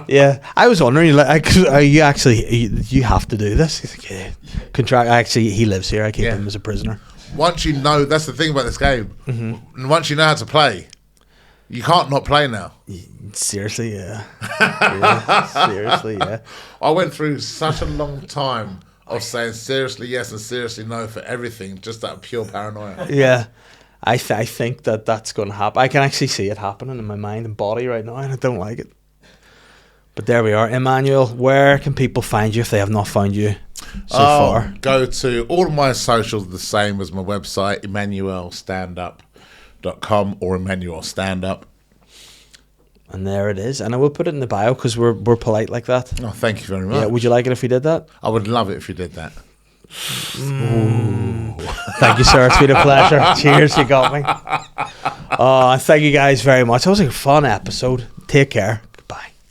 Yeah, I was wondering, like, are you actually? You have to do this. He's like, yeah. Contract. Actually, he lives here. I keep him as a prisoner. Once you know, that's the thing about this game. And once you know how to play, you can't not play now. Seriously, yeah. Seriously, yeah. I went through such a long time of saying seriously yes and seriously no for everything, just out of pure paranoia. Yeah, I think that's going to happen. I can actually see it happening in my mind and body right now, and I don't like it. But there we are. Emmanuel, where can people find you if they have not found you so far? Go to all of my socials, the same as my website, emmanuelstandup.com or Emmanuel Standup. And there it is. And I will put it in the bio because we're polite like that. Oh, thank you very much. Yeah, would you like it if we did that? I would love it if you did that. Thank you, sir. It's been a pleasure. Cheers, you got me. Thank you guys very much. That was a fun episode. Take care.